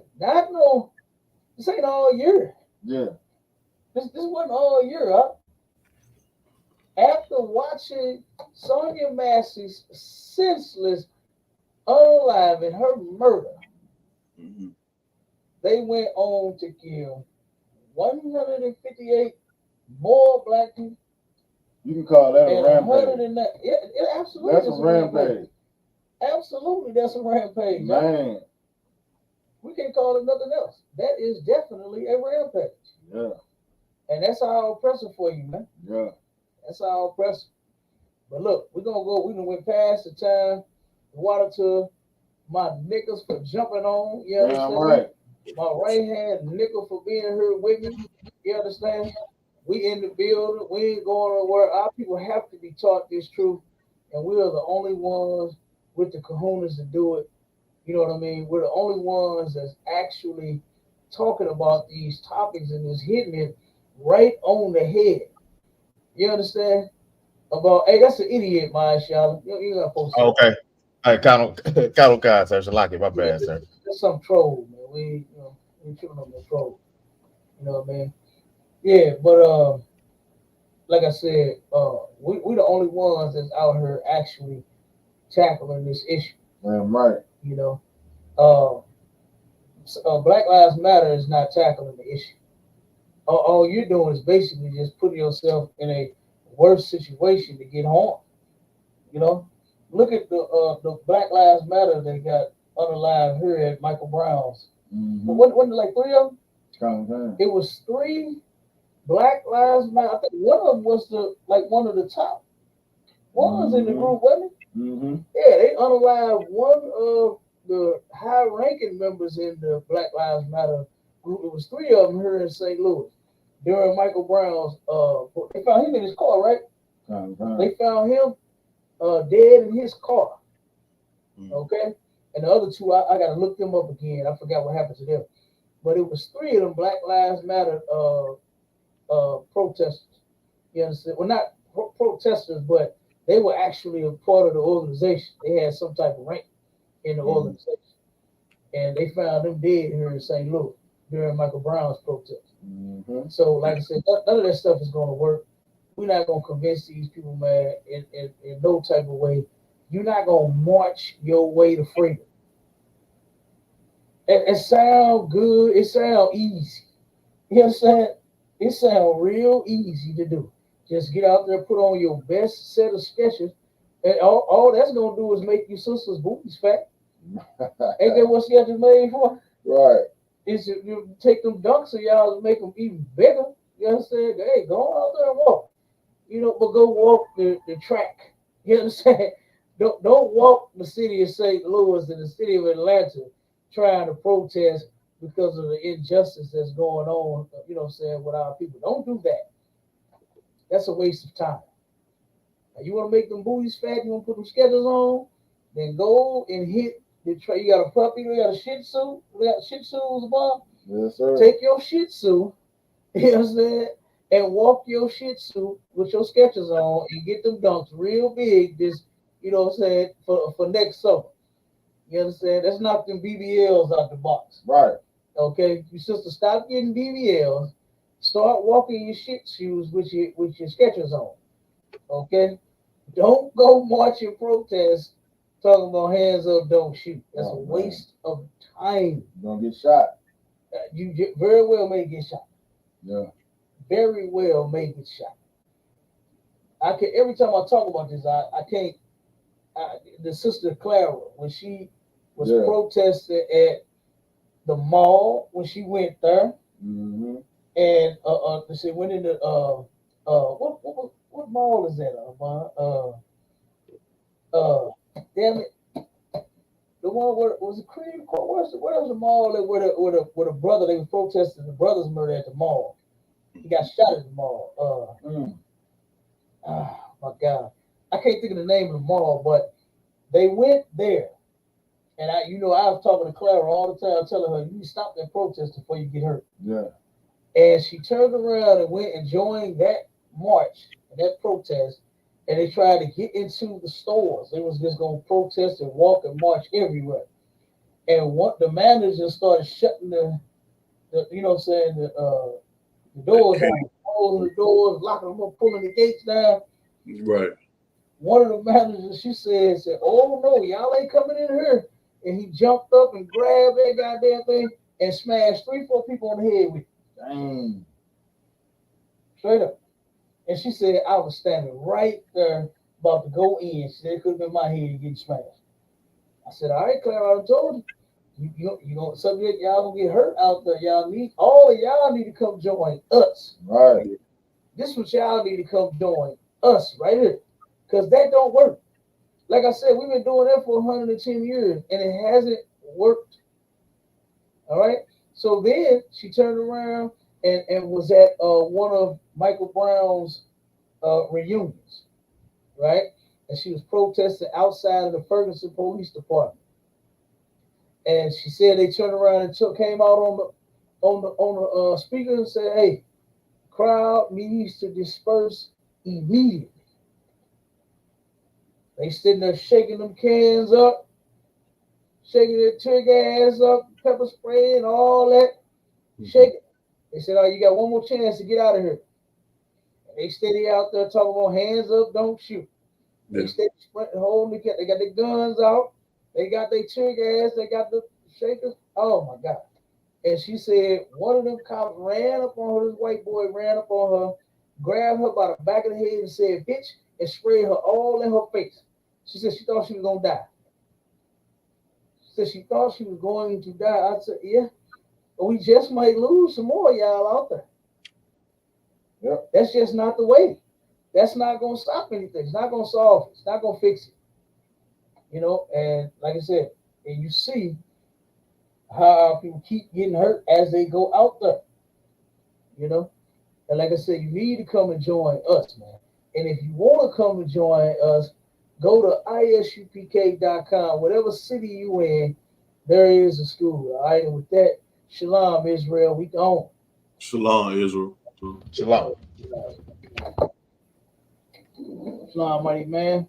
This ain't all year. Yeah. This wasn't all year, huh? After watching Sonya Massey's senseless unaliving, her murder, they went on to kill 158 more black people. You can call that a rampage. It absolutely that's a rampage. Absolutely, that's a rampage. Man. We can't call it nothing else. That is definitely a rampage. Yeah. And that's our oppressor for you, man. Yeah. That's our oppressor. But look, we done went past the time, the water tour. my niggas for jumping on. You understand? Right. My right hand nickel for being here with me. You understand? We in the building. We ain't going nowhere. Our people have to be taught this truth, and we are the only ones with the kahunas to do it. You know what I mean? We're the only ones that's actually talking about these topics and just hitting it right on the head. You understand? About, hey, that's an idiot, my Shala. You got supposed to. Okay. All right, count cards, sir. Shalaki, my bad, sir. That's some troll, man. We tripping on the troll. You know what I mean? Yeah, but like I said, we the only ones that's out here actually tackling this issue. Right. You know, Black Lives Matter is not tackling the issue. All you're doing is basically just putting yourself in a worse situation to get harmed. You know, look at the Black Lives Matter they got unalive here at Michael Brown's. Mm-hmm. Wasn't it like 3 of them? It was 3 Black Lives Matter. I think one of them was one of the top ones in the group, wasn't it? Mm-hmm. Yeah, they unalived one of the high-ranking members in the Black Lives Matter group. It was 3 of them here in St. Louis during Michael Brown's. They found him in his car, right? They found him dead in his car. Okay, and the other 2, I got to look them up again. I forgot what happened to them, but it was 3 of them Black Lives Matter protesters. You understand? Well, not protesters, but they were actually a part of the organization. They had some type of rank in the organization, and they found them dead here in St. Louis during Michael Brown's protest. So, like I said, none of that stuff is going to work. We're not going to convince these people, man, in no type of way. You're not going to march your way to freedom. It sounds good. It sounds easy. You understand? It sounds real easy to do. Just get out there, put on your best set of sketches, and all that's going to do is make your sister's booties fat. Ain't that what sketches made for? Right. Is you take them dunks of y'all and make them even bigger. You understand? Hey, go out there and walk. You know, but go walk the track. You understand? Don't walk the city of St. Louis and the city of Atlanta trying to protest because of the injustice that's going on, you know what I'm saying, with our people. Don't do that. That's a waste of time. Now, you want to make them booties fat, you want to put them sketches on, then go and hit the track. You got a puppy, you got a Shih Tzu, we got Shih Tzus above. Yes, sir. Take your Shih Tzu, you know what I'm saying, and walk your Shih Tzu with your sketches on and get them dunks real big, just, you know what I'm saying, for next summer. You understand? That's not them BBLs out the box. Right. Okay? You sister, stop getting BBLs. Start walking your Shih Tzus with your sketches on. Okay? Don't go march and protest talking about hands up, don't shoot. That's a waste of time. You're gonna get shot. You very well may get shot. Yeah. Very well may get shot. Every time I talk about this, I can't. The sister Clara, when she was protesting at the mall, when she went there, and she went into what mall is that? Damn it, the one where was it Cream Court? Where's the mall that where the brother, they were protesting the brother's murder at the mall? He got shot at the mall. Oh my God, I can't think of the name of the mall, but they went there, and I was talking to Clara all the time, telling her, you need to stop that protest before you get hurt. Yeah. And she turned around and went and joined that march and that protest, and they tried to get into the stores. They was just going to protest and walk and march everywhere. And the manager started shutting the you know what I'm saying, the doors down, closing the doors, locking them up, pulling the gates down. Right. One of the managers, she said, oh no, y'all ain't coming in here. And he jumped up and grabbed that goddamn thing and smashed 3-4 people on the head with it. Dang. Straight up. And she said, I was standing right there about to go in. She said, it could have been my head getting smashed. I said, all right, Clara, I told you. You know, subject, y'all gonna get hurt out there. All of y'all need to come join us. Right. This is what y'all need to come join us right here. Because that don't work. Like I said, we've been doing that for 110 years, and it hasn't worked. All right. So then she turned around and was at one of Michael Brown's reunions, right? And she was protesting outside of the Ferguson Police Department. And she said they turned around and came out on the speaker and said, "Hey, crowd needs to disperse immediately." They sitting there shaking them cans up, shaking their tear gas up, pepper spray and all that. Shaking. They said, "Oh, you got one more chance to get out of here." And they steady out there talking about hands up, don't shoot. They steady holding the, they got their guns out, they got their tear gas, they got the shakers. Oh my God. And she said one of them cops ran up on her, this white boy ran up on her, grabbed her by the back of the head and said, "Bitch," and sprayed her all in her face. She said she thought she was gonna die. She said she thought she was going to die. I said, yeah, but we just might lose some more y'all out there. Yep. That's just not the way. That's not gonna stop anything. It's not gonna solve it. It's not gonna fix it. You know, and like I said, and you see how people keep getting hurt as they go out there. You know, and like I said, you need to come and join us, man. And if you want to come and join us, go to ISUPK.com. Whatever city you in, there is a school. All right, and with that, shalom, Israel. We gone. Shalom, Israel. Shalom. Shalom, mighty man.